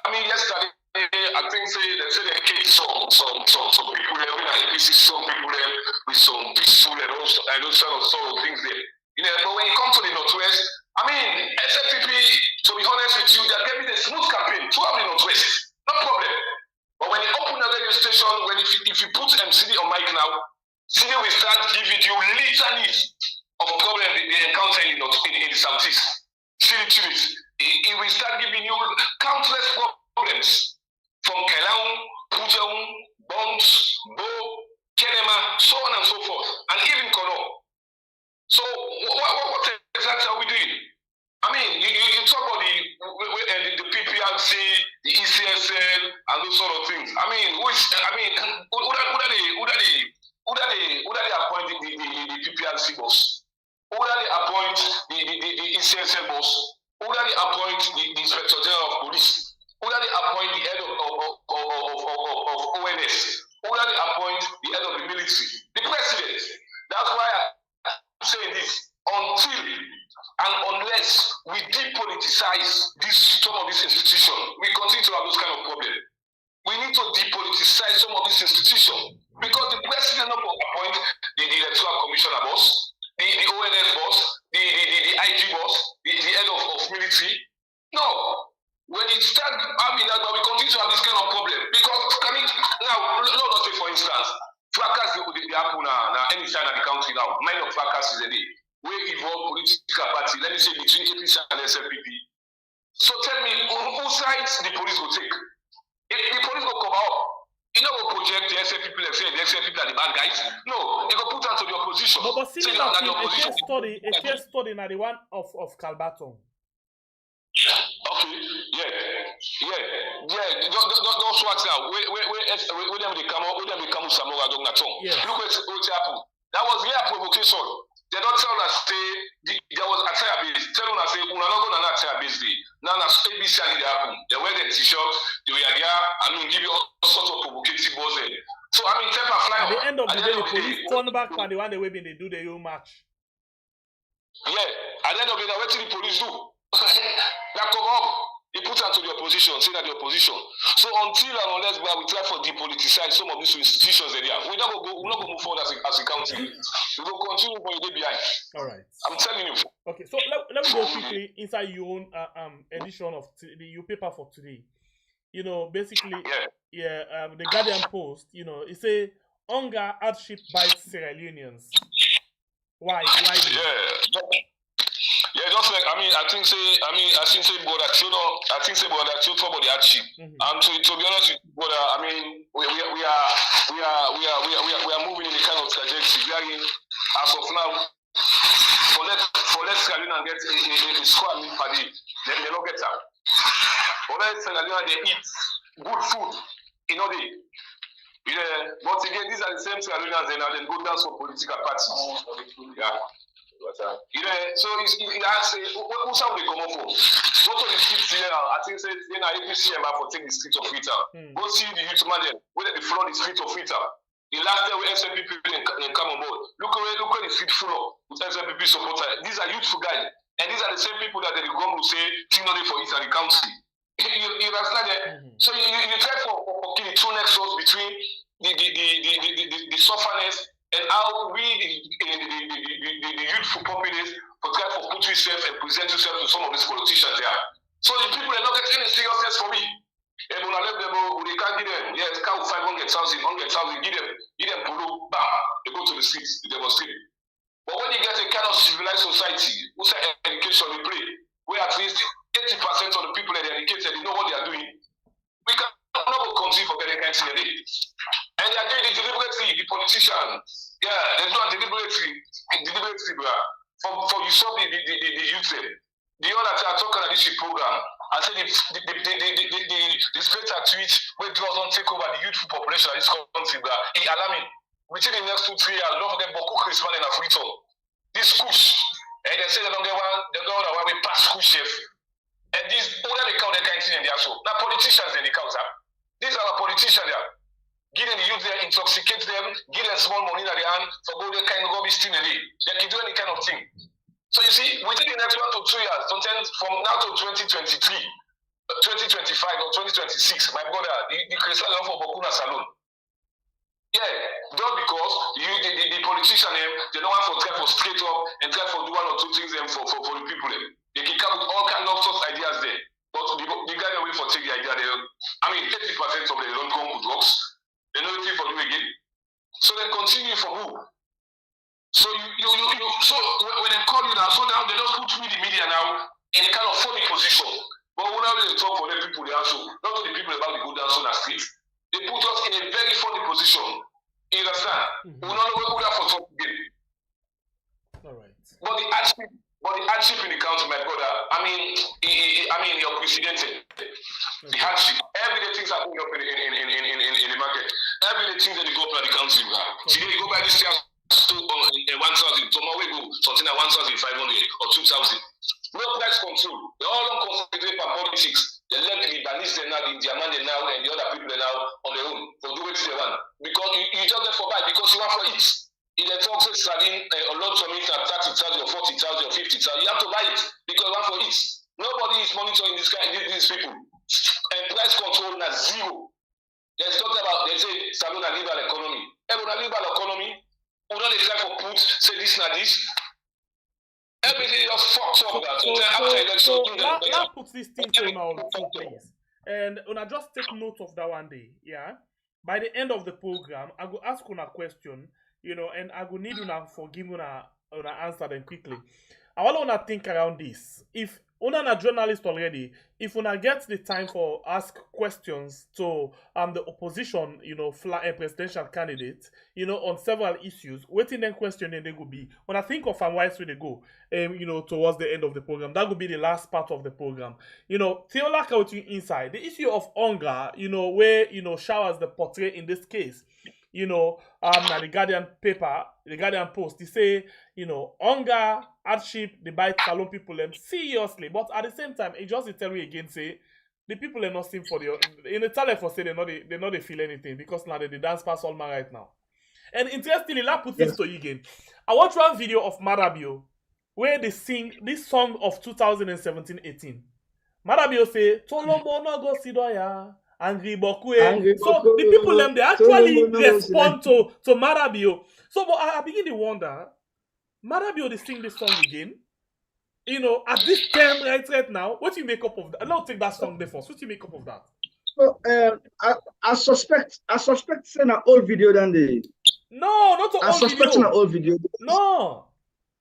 I mean, yesterday I think they say they killed some people there. We see some people there with some peaceful and those sort of things there. You know, but when you come to the Northwest, I mean, SFPP, to be honest with you, they are giving a smooth campaign throughout the Northwest. No problem. But when you open a radio station, if you put MCD on mic now, CD will start giving you litanies of problems they encounter in the Southeast. It will start giving you countless problems from Kelaun, Pujaun, Bombs, Bo, Kenema, so on and so forth, and even Kono. So what exactly are we doing? I mean, you talk about the PPRC, the ECSL, and those sort of things. I mean, who they appoint the PPRC boss? Who they appoint the ECSL boss? Who they appoint the Inspector General of Police? Who they appoint the head of ONS? Who they appoint the head of the military? The president. That's why I'm saying this. Until and unless we depoliticize some of these institutions, we continue to have those kind of problems. We need to depoliticize some of these institutions because the president not appoint the electoral commissioner boss, the ONS boss, the IG boss, the head of military. No. When it start having that, but we continue to have this kind of problem because let's say for instance, fracas they happen now anytime in the country now. Minor fracas is a day. We evolve political party, let me say between APC and SFPP. So tell me, whose sides the police will take? If the police will come out, you know, will project the SFPP, let's say the SFPP are the bad guys. No, they will put them to the opposition. No, but see, a case study now the one of Calbaton. Okay, yeah. Don't swat now. Where them they come Samora Dognaton. Look what happened. That was their provocation. They don't tell us there was a tire base. Tell us say we're not going to tire base day. Now that's ABC and it happened. They wear the t-shirts, they were there, I mean give you all sorts of provocative words there. So I mean temper fly. At the end of the day, the police turn back and the one they win they do the whole match. Yeah, at the end of the day, what did the police do? They come up. He put them to the opposition, say that the opposition. So until and unless we try to depoliticize some of these institutions there, we're not going to move forward as a country. We will continue for a day behind. All right. I'm telling you. Okay, so let me go quickly inside your own edition of your paper for today. You know, basically, the Guardian Post, you know, it say hunger hardship bites Sierra Leoneans. Why? Yeah, just like I think say brother Tio talk about the hardship. And to be honest with you, brother, I mean we are moving in a kind of trajectory. We are in as of now for let's Carolina get a square meal per day. They don't get that. For let's Carolina they eat good food in a day. Yeah, but again these are the same Carolinas they go down for political parties. Yeah. You know, so he asks, who shall we come up for? Go to the streets here. I think say then APC for take the street of Freetown. Go see the youth man there, where they flood the street of Freetown. The last day when SFPP come on board, look where the street full of with SFPP supporters. These are youthful guys, and these are the same people that they go to say thing not for Eastern Council. You understand that? So you try for the true nexus between the sufferness and how we, the youthful populace, for try to put yourself and present yourself to some of these politicians there. So the people are not getting any seriousness for me. They can't give them, yes, count 500,000, give them polo, bam, they go to the streets, they demonstrate. But when you get a kind of civilized society, who say education, they play, where at least 80% of the people that are educated, they know what they are doing, we cannot continue for getting kind of thing a day. And they are doing it deliberately, the politicians. Yeah, they do deliberately, bro. For you saw the youth there. The other time I talk about this program, I said the state at which where drugs don't take over the youthful population of this country, bro. It alarming. Within the next 2-3 years, a lot of them will cook Christmas and a free talk. This kush, and they say they don't get one, they don't know why we pass kush chef. And these all the count they can't see in the actual. Now politicians in the count, these are our politicians there. Give them the youth there, intoxicate them, give them small money in their hand for go they kind of go be still in it. They can do any kind of thing. So you see, within the next 1 to 2 years, from now to 2023, 2025 or 2026, my brother, the Christian for Bokuna Salon. Yeah, just because the politician they don't want to try for straight up and try for do 1 or 2 things them for the people. They can come with all kinds of those ideas there. But the guy away for take the idea there. I mean, 80% of them don't come with drugs. They know nothing for you again. So they continue for who? So so when they call you now, so now they don't put me the media now in a kind of funny position. But when they talk for the people they also, not to the people about the go down on the street, they put us in a very funny position. You understand? We don't know where we are for talk again. All right. But the hardship in the country, my brother, I mean, you're precedented. The hardship. Every day things are going up in the market. Every day things that they go up in the country, bro. Today you go buy this house in 1,000. Tomorrow we go something like 1,500 or 2,000. No price control. They all don't concentrate on politics. They let the Libanese now, the Diamante now, and the other people now on their own for do what they want. Because you just there for buy because you want for it. If they talk say sardine a lot from it at 30,000 or 40,000 or 50,000, you have to buy it because you want for it. Nobody is monitoring these people. And price control is zero. There's talking about they say salon a liberal economy. And when a liberal economy, we don't try for put say this na this. Everything just fucked up that. After election, let's put this thing to now, please. And when I just take note of that one day, yeah. By the end of the program, I will ask una question, and I will need una forgive una answer them quickly. I want una think around this. If una a journalist already, if una get the time for ask questions to the opposition, presidential candidate, on several issues, waiting then question then they will be. When I think of wise way they go, towards the end of the program, that would be the last part of the program. Theola Kautu inside the issue of hunger, where showers the portrait in this case. Now the Guardian paper, the Guardian Post, they say, hunger, hardship, they bite salon people them seriously. But at the same time, it just tell you again, say, the people are not seem for the in the tele for say they not feel anything because now they dance past all man right now. And interestingly, let's put this to you again. I watched one video of Marabio where they sing this song of 2017-18. Marabio say, Tolomo no go sidoya. Angry Bokwe. So the people them they actually respond to Marabio. So but I begin to wonder, Marabio they sing this song again. At this time right now, what do you make up of that? I'll take that song there first. What do you make up of that? So I suspect saying an old video than the No, not an old video. I suspect an old video. No.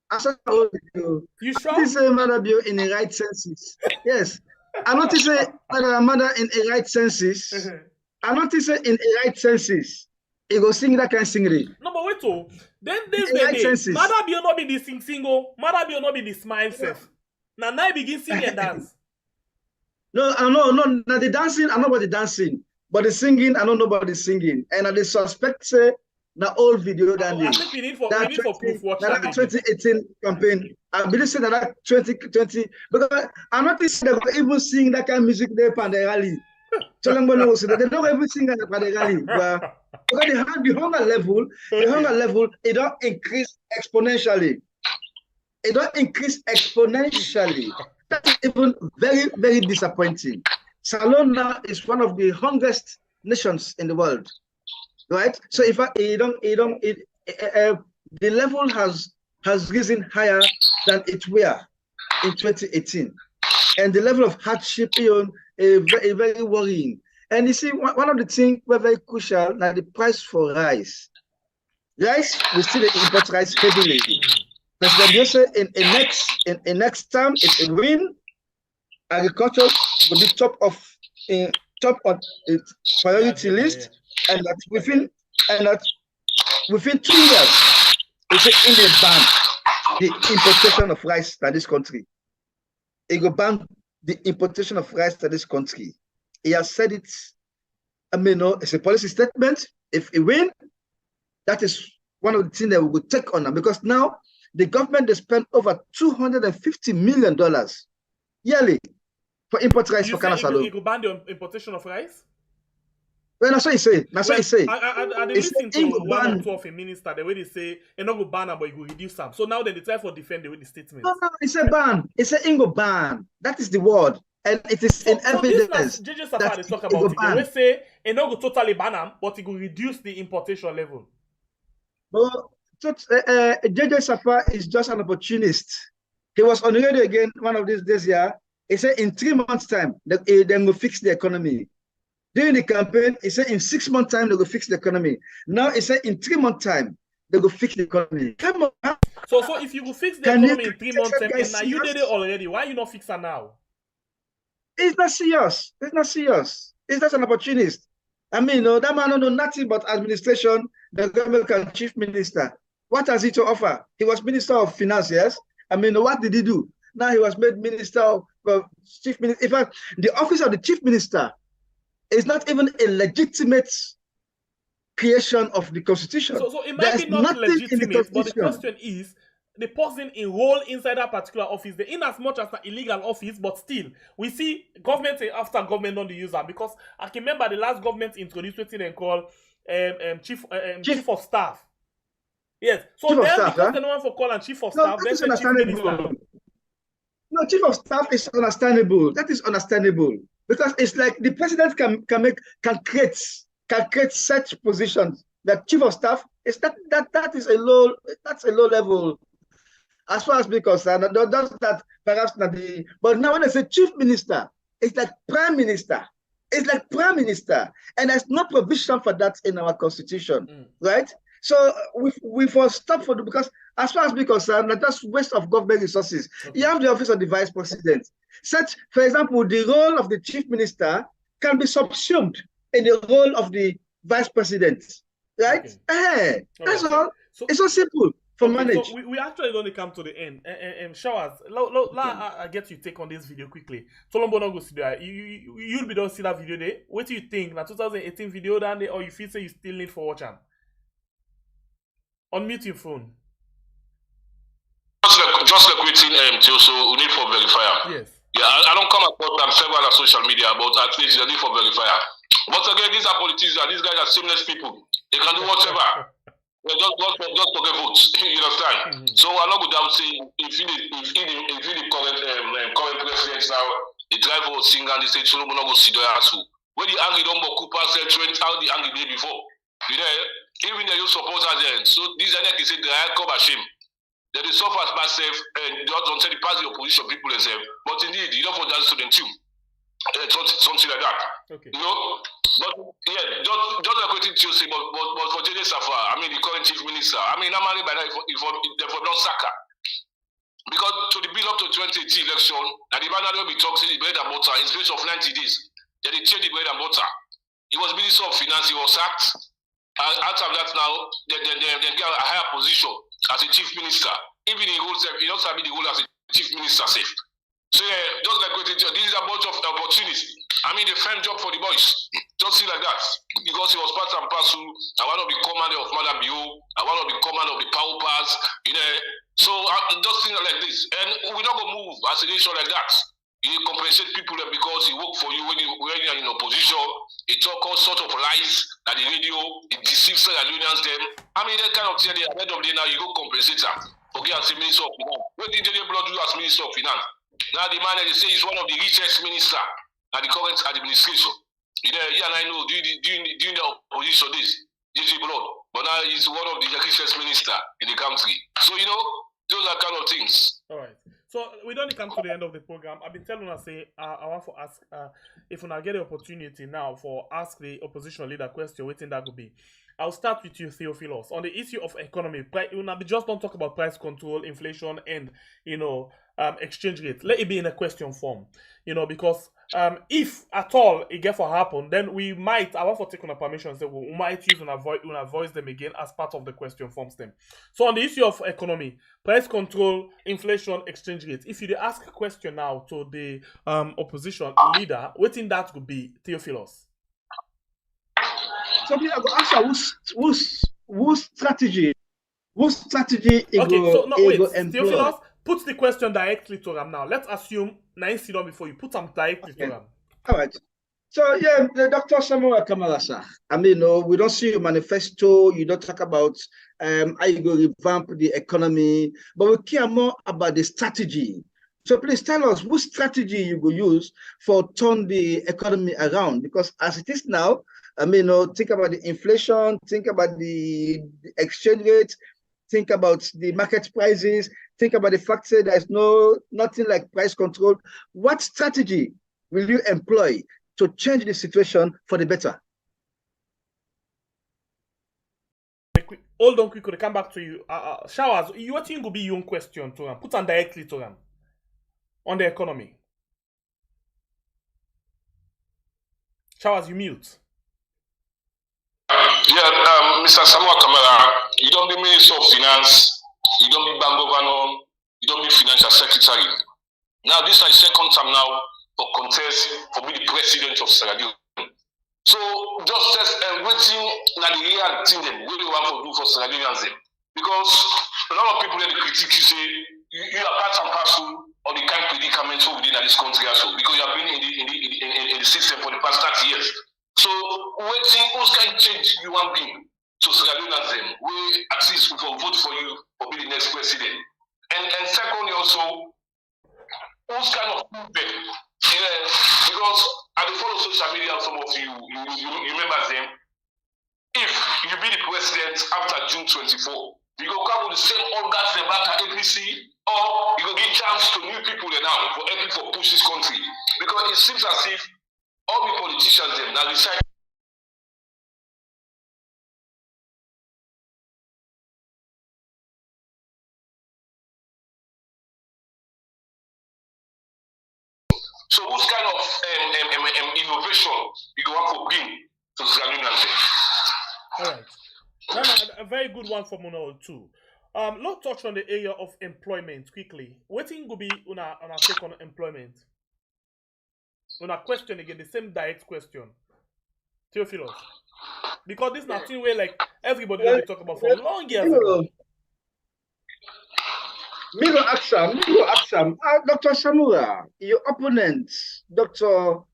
I saw an old video. You sure? This is Marabio in the right senses. Yes. I notice it mother in a right senses. I notice it in a right senses. He go sing that kind sing it. No, but wait oh. Then there's the day. Marabio not be the single. Marabio not be the smile self. Now I begin singing and dance. No. Now the dancing, I know about the dancing. But the singing, I don't know about the singing. And I suspect say the old video than I think we need for proof. Watch that 2018 campaign. I believe say that 2020 because I noticed they even sing that kind of music there for the rally. So they don't even sing that for the rally. Because the hunger level, it don't increase exponentially. That's even very, very disappointing. Salon now is one of the hungriest nations in the world. Right? So if the level has risen higher than it were in 2018, and the level of hardship is very worrying. And you see, one of the things were very crucial now the price for rice. Rice, we still import rice heavily. President Biose in next term, it will win. Agriculture will be top of its priority list. And that within 2 years, He said in the ban the importation of rice to this country. He go ban the importation of rice to this country. He has said it. I mean, no, it's a policy statement. If he win, that is one of the things that we will take on them, because now the government they spend over $250 million yearly for import rice for Canada alone. You go ban the importation of rice? Well, that's what he say. That's what he say. I listen to one or two of a minister, the way they say, you not go ban them, but you go reduce them. So now they try for defend the statement. No, it's a ban. It's an Ingo ban. That is the word. And it is in evidence. JJ Safari talk about it. They will say, you not go totally ban them, but it will reduce the importation level. Well, JJ Safari is just an opportunist. He was on the radio again one of these days here. He said in 3 months' time, they will fix the economy. During the campaign, he said in 6 months' time, they will fix the economy. Now he said in 3 months' time, they will fix the economy. Come on. So if you will fix the economy in 3 months' time, and now you did it already, why you not fix it now? It's not serious. It's not serious. It's just an opportunist. I mean, no, that man don't know nothing but administration, the government chief minister. What has he to offer? He was Minister of Finance, yes? I mean, what did he do? Now he was made Minister of Chief Minister. In fact, the office of the Chief Minister is not even a legitimate creation of the Constitution. So it might be not legitimate, but the question is, the person enrolled inside that particular office, in as much as an illegal office, but still, we see government after government on the user, because I can remember the last government introduced what they call chief of staff. Yes, so chief then staff, because no one for call and chief of staff, then say chief minister. No, chief of staff is understandable. That is understandable, because it's like the president can create such positions. That chief of staff is that is a low level. As far as because does that perhaps not the, but now when I say chief minister, it's like prime minister. It's like prime minister, and there's no provision for that in our constitution, right? So we for stop for the, because as far as because that's waste of government resources. Okay. You have the office of the vice president. Such, for example, the role of the chief minister can be subsumed in the role of the vice president, right? Okay. That's all. So, it's so simple. For manage. So we actually going to come to the end. Showers, I get your take on this video quickly. Solomon go see that. You'll be done see that video there. What do you think? Na 2018 video down there, or you feel say you still need for watching? Unmute your phone. Just like waiting so we need for verifier. Yes. Yeah, I don't come across them several on social media, but at least they need for verifier. But again, these are politicians. These guys are shameless people. They can do whatever. Just forget votes. You understand? So I'm not good out saying if you the current president now, they try for sing and they say Solomon go see the asu. When the angry don't Cooper said trend how the angry day before. You know, even the supporters then. So these are like say they cover shame. They suffer as myself and don't say the party opposition people themselves. But indeed, you don't for that student too. Something like that. Okay. You know? But yeah, just like what you say, but for JJ Safari, I mean the current chief minister, I mean I'm by now if not Saka. Because to the build up to 2018 election, and the man will be talking the bread and butter in space of 90 days. Then they changed the bread and butter. He was Minister of Finance, he was sacked. And out of that now, they get a higher position as a chief minister. Even he holds he also have the role as a chief minister safe. So yeah, just like what this is a bunch of opportunities. I mean, the friend job for the boys. Just see like that. Because he was part and parcel. I want to be commander of Madam Bio. I want to be commander of the power pass. You know. So just think like this. And we're not going to move as a nation like that. You compensate people because he work for you when you are in opposition. He talk all sorts of lies at the radio. He deceives the unions them. I mean, that kind of thing. At the end of the day now, you go compensate them. Okay, as the Minister of Finance. What did JJ Blood do as Minister of Finance? Now the man they say is one of the richest minister at the current administration. You know, yeah, and I know during the opposition days, JJ Blood, but now he's one of the richest minister in the country. So you know, those are kind of things. All right. So we don't come to the end of the program. I've been telling us say I want to ask if we now get the opportunity now for ask the opposition leader question, what think that would be. I'll start with you, Theophilos, on the issue of economy. We just don't talk about price control, inflation, and exchange rate. Let it be in a question form, because if at all it get for happen, then we might, I want for take on a permission, say we might use una voice them again as part of the question forms them. So on the issue of economy, price control, inflation, exchange rate, if you dey ask a question now to the opposition leader, what think that would be, Theophilus? So I go ask whose strategy Okay, so no, wait, employ? Theophilus, put the question directly to them now. Let's assume nine sit down before you put them directly to them. All right. So yeah, Dr. Samuel Kamara, sir. I mean, we don't see your manifesto. You don't talk about how you go revamp the economy, but we care more about the strategy. So please tell us what strategy you will use for turn the economy around, because as it is now, I mean, think about the inflation, think about the exchange rate, think about the market prices, think about the fact that there's nothing like price control. What strategy will you employ to change the situation for the better? Hold on quickly, come back to you. Showers, what think will be your own question to them? Put them directly to them on the economy. Showers, you mute. Yeah, Mr. Samuel Kamara, you don't be Minister of Finance, you don't be Bank Governor, you don't be Financial Secretary. Now, this is my second time now for contest for being the President of Sierra Leone. So, just waiting na the real thing that we want to do for Sierra Leoneans. Because a lot of people that critique you say, you are part and parcel of the kind of predicaments within this country also, because you have been in the system for the past 30 years. So, waiting, what kind of change you want to bring to Sierra Leoneans, we at least we will vote for you for being the next president. And secondly, also, what kind of movement? Because I follow social media, some of you remember them. If you be the president after June 24, you go come with the same organs they back at APC, or you go give chance to new people now for helping for push this country. Because it seems as if all the politicians them now decide. So what kind of innovation you go want for bring to Sierra Leone? All right. Now, a very good one for Mono too. Let's touch on the area of employment quickly. What thing will be on a take on employment? On a question again, the same direct question. Theophilus. Because this is nothing where like everybody will be talking about for long years ago. Me go ask him. Dr. Samura, your opponent, Dr.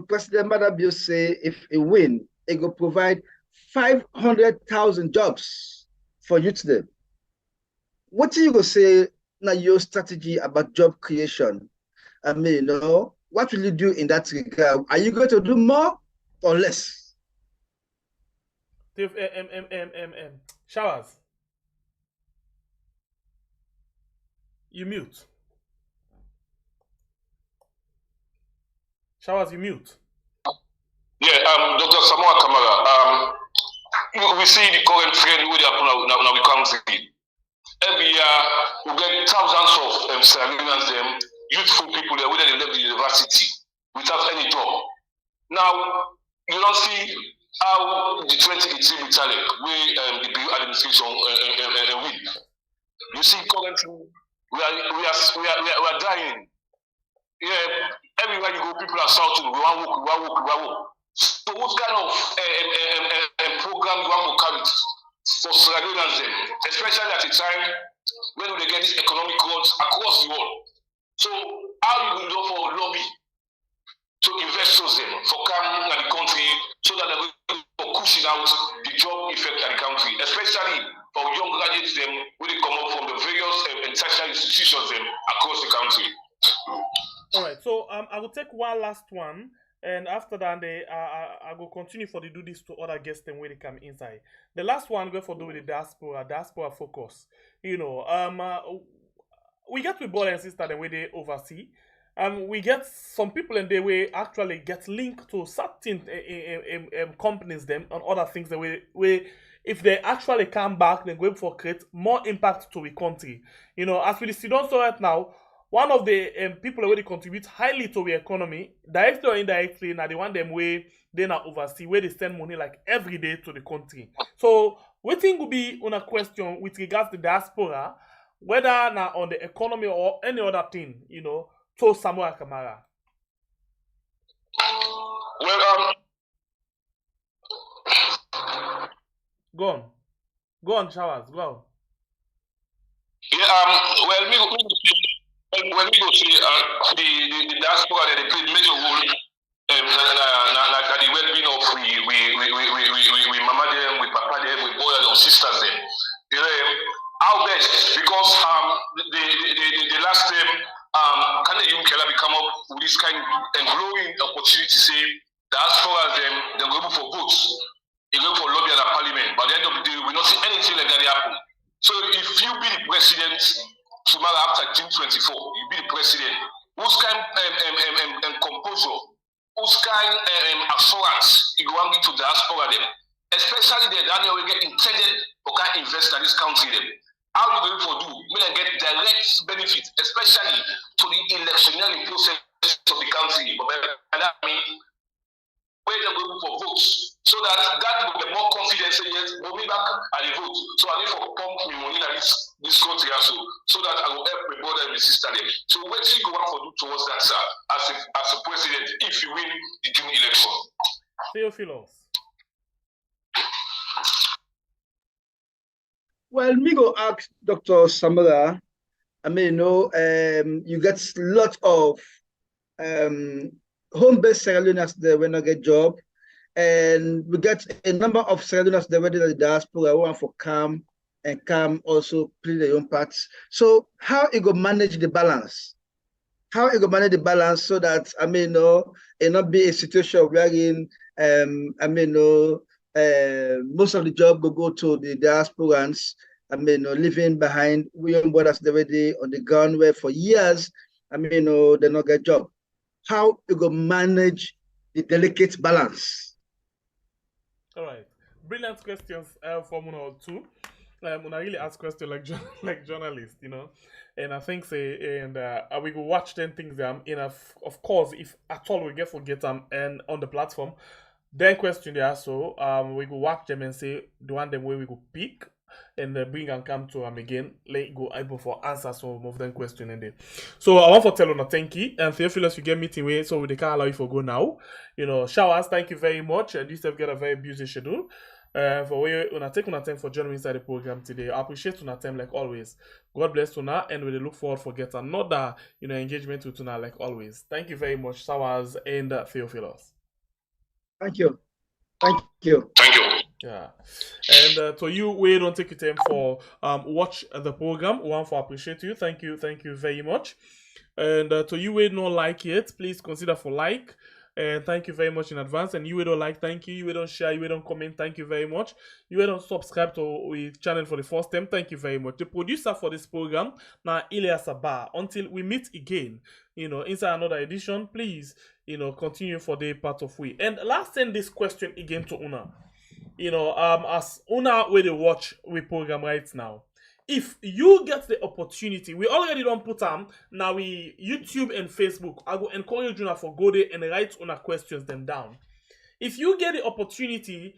President Madabio say if he win, he go provide 500,000 jobs for youth today. What do you go say now your strategy about job creation? I mean, what will you do in that regard? Are you going to do more or less? Showers. You mute. Showers, you mute. Yeah, Dr. Samuel Kamara, we see the current trend with the country. Every year, we get thousands of Sierra Leoneans, youthful people there, whether they left the university without any job. Now, you don't see how the 2018 retaliate, where the BU administration win. You see currently, we are dying. Yeah, everywhere you go, people are shouting, we want work. So what kind of program you want to carry for Sierra Leoneans, especially at a time when they get this economic growth across the world? So how you will do for lobby to investors for coming to the country so that they're going to pushing out the job effect at the country, especially for young graduates when they come up from the various tertiary institutions across the country. All right, so I will take one last one, and after that, I will continue for the do this to other guests and when they come inside. The last one go for do with the diaspora focus. You know, we get with brother and sister the way they oversee. We get some people in the way actually get linked to certain companies them and other things the way if they actually come back, they're going for create more impact to the country. You know, as we see also right now, one of the people wey dey contribute highly to the economy, directly or indirectly, na the one dem wey dey na oversee, wey dey send money like every day to the country. So wetin go be una question with regards to diaspora, whether na on the economy or any other thing, you know, to Samuel Kamara? Well, Go on, Showers, go on. yeah, well, me go say the diaspora they play major role the well-being of we mama them, we papa them, we brothers and sisters them. You know, how best because the last time can the young Kela become up with this kind and growing opportunity say diaspora them they go for votes, they go for lobby at the parliament, but at the end of the day we not see anything like that happen. So if you be the president tomorrow after June 24, you be the president, whose kind composure, whose kind assurance you want to diaspora them, especially the Daniel will get intended or can invest in this country them. How you going to do? We can get direct benefit, especially to the electionary process of the country. But that means where they're going for votes. So that will be more confidence, yes, go me back and the vote. So I need for pump me money in this country also, so that I will help my brother and my sister them. So what you go on for do towards that, sir, as a president, if you win the June election? Theophilos. Well, me go ask Dr. Samara. I mean, you know, you get a lot of home-based Sierra Leoneans there when I get job. And we get a number of Sierra Leoneans there whether the diaspora who want for come and come also play their own parts. So how you go manage the balance? How you go manage the balance so that I mean, no, it not be a situation wherein I mean, no, most of the job will go to the diasporans. I mean, no, living behind young brothers already on the ground where for years, I mean, no, they not get job. How you go manage the delicate balance? All right, brilliant questions from one or two. When I really ask questions like journalists, you know, and I think say and we go watch 10 things enough. Of course, if at all we forget them and on the platform, then question there. So we go watch them and say the one them way we go pick and bring and come to them again. Let go able for answer some of them question and then. So I want to tell you thank you and Theophilus you get meeting way so they can't allow you to go now. You know, Showers, thank you very much. And you have got a very busy schedule. For where una take una time for joining me inside the program today. I appreciate una time like always. God bless una and we look forward for get another engagement with una like always. Thank you very much, Showers and Theophilus. Thank you. Thank you. Thank you. Yeah, and to you, we don't take your time for watch the program. We want to appreciate you. Thank you very much. And to you, we don't like it, please consider for like. And thank you very much in advance. And you don't like, thank you. You don't share, you don't comment, thank you very much. You don't subscribe to our channel for the first time, thank you very much. The producer for this program, now Elias Abba. Until we meet again, inside another edition, please, continue for the part of we. And last send this question again to Una. As Una where they watch we program right now. If you get the opportunity, we already don't put them now. We YouTube and Facebook. I will encourage you for go there and write on questions them down. If you get the opportunity,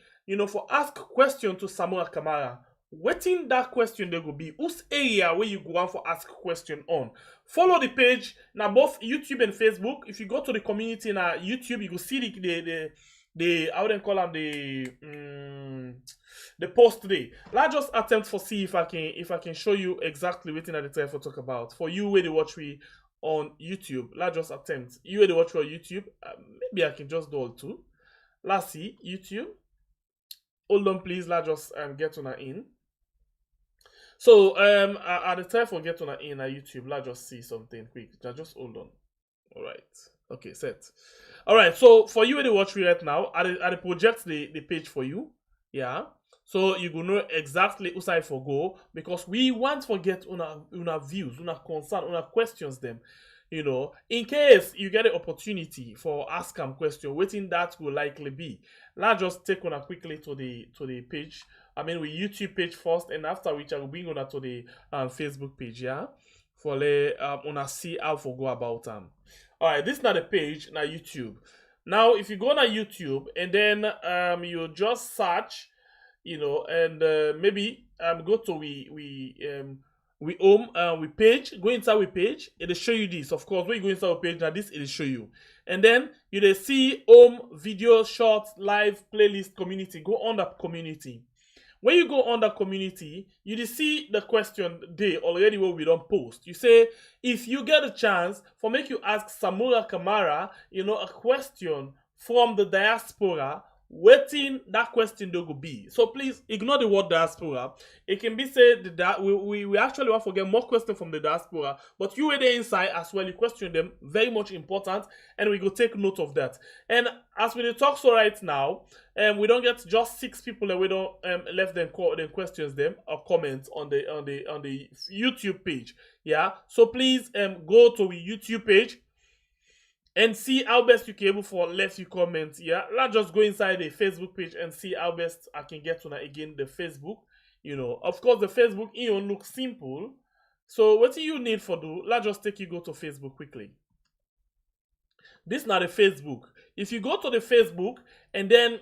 for ask question to Samuel Kamara, waiting that question there will be whose area where you go on for ask question on. Follow the page now both YouTube and Facebook. If you go to the community now YouTube, you will see the I wouldn't call them the post today. Let's just attempt for see if I can show you exactly what I try to talk about. For you where they watch me on YouTube, let's just attempt. You where they watch me on YouTube, maybe I can just do all two. Let's see YouTube. Hold on, please. Let's just get on in. So at the time for get on in YouTube, let's just see something quick. Just hold on. All right. Okay, set. All right. So for you where they watch me right now, I project the page for you. Yeah. So you will know exactly who side for go because we want to get una views, una concern, una questions them. In case you get the opportunity for ask them question, waiting that will likely be. Let's just take on quickly to the page. I mean, we YouTube page first, and after which I will bring on to the Facebook page. Yeah. for le una see how for go about them. All right, this is not the page, now YouTube. Now, if you go on YouTube and then you just search, and maybe go to we home we page, go inside we page, it'll show you this. Of course, when you go inside we page, now this it'll show you. And then you'll see home, video, short, live, playlist, community. Go on that community. When you go on the community, you see the question day already where we don't post. You say, if you get a chance for make you ask Samura Kamara, a question from the diaspora, waiting that question they go be. So please ignore the word diaspora. It can be said that we actually want to get more questions from the diaspora, but you were there inside as well. You question them, very much important, and we go take note of that. And as we talk so right now, we don't get just 6 people and we don't left them questions them or comments on the YouTube page. Yeah. So please go to the YouTube page and see how best you can able for left you comment. Yeah, let's just go inside the Facebook page and see how best I can get to that again. The Facebook, of course, the Facebook looks simple. So what do you need for do? Let's just take you go to Facebook quickly. This is not the Facebook. If you go to the Facebook and then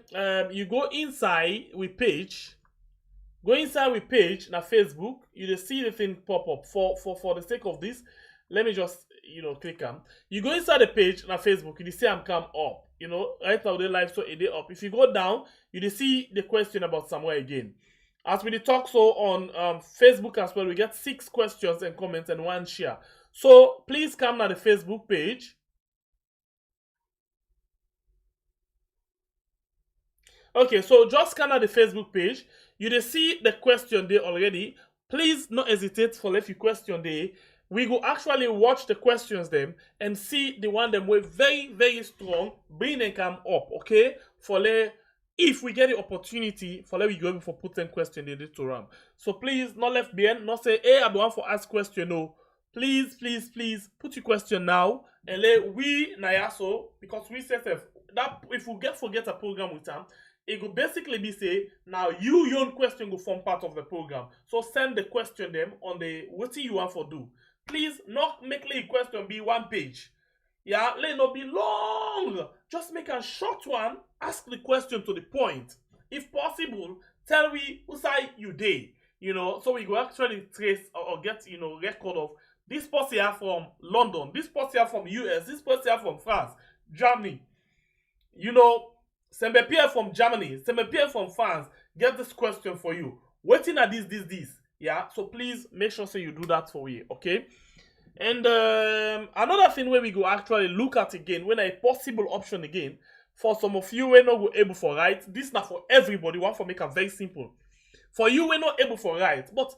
you go inside with page, now Facebook, you will see the thing pop up. For the sake of this, let me just click on. You go inside the page on Facebook, you see I'm come up. Right now they live so it day up. If you go down, you see the question about somewhere again. As we talk so on Facebook as well, we get 6 questions and comments and 1 share. So please come to the Facebook page. Okay, so just scan at the Facebook page. You see the question there already. Please not hesitate for left your question there. We go actually watch the questions them and see the one them were very, very strong, bring them come up, okay? For if we get the opportunity, for we go for put them question in to RAM. So please, not left behind, not say, hey, I don't want for ask question, no. Please, please, please, put your question now and we Nayaso, because we said that if we forget a program with them, it could basically be say, now your own question will form part of the program. So send the question them on the what you want for do. Please not make the question be 1 page. Yeah, let it not be long. Just make a short one. Ask the question to the point. If possible, tell me who side you day. So we go actually trace or get record of this person here from London, this person here from US, this person here from France, Germany. Sembepier from Germany, Sembepier from France, get this question for you. Waiting at this. Yeah, so please make sure you do that for you, okay? And another thing where we go actually look at again, when a possible option again, for some of you we're not able for write, this is not for everybody, one for make it very simple. For you we're not able for write, but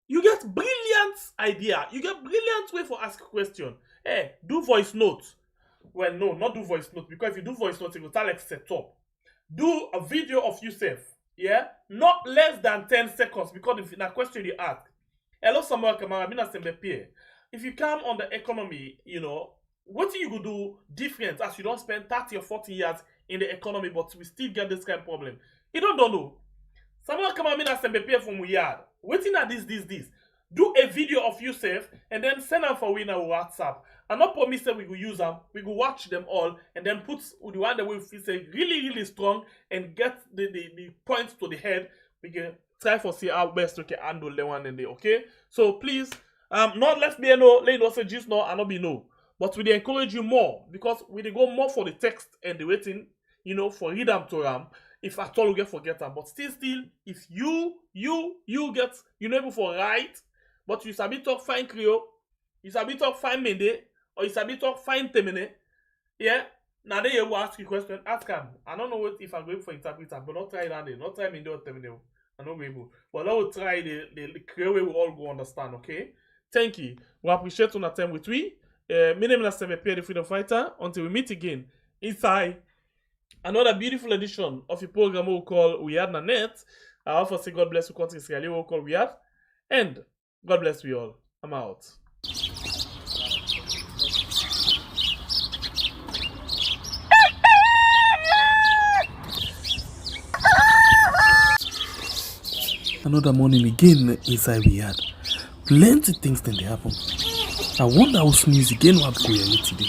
you get brilliant idea, you get brilliant way for ask a question. Hey, do voice note. Well, no, not do voice note, because if you do voice note, it will tell like set up. Do a video of yourself. Yeah, not less than 10 seconds, because if that question you ask, hello Samuel Kamara, if you come on the economy, what you could do different as you don't spend 30 or 40 years in the economy, but we still get this kind of problem. You don't know. Samuel Kamara from yard. Waiting at this. Do a video of yourself and then send them for winner WhatsApp. And not promise that we will use them. We will watch them all and then put the one that we feel say really, really strong and get the points to the head. We can try for see how best we can handle the one in there, okay? So please, not let me know, let us say just no and not be no. But we encourage you more because we go more for the text and the waiting, for read them to them. If at all we get forget them. But still, if you get, able for write, but you sabi talk fine Creole, you sabi talk fine Mende, or you sabi talk fine Temene, yeah? Now they will ask you a question, ask them. I don't know what if I'm going for interpreter, but not try that day, not try Mende or Temene. I'm not able. But I will try the Creole way we all go understand, okay? Thank you. We appreciate your time with we. My name is Sembepier, the Freedom Fighter. Until we meet again inside another beautiful edition of a program we call We Had Na Net. I offer say God bless you country Israeli we call We Had. And God bless you all. I'm out. Another morning again inside We Had. Plenty things then they happen. I wonder how sneeze again what go here today.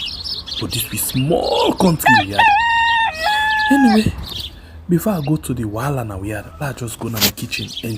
But this be small country we had. Anyway, before I go to the wahala now we had, let's just go to the kitchen and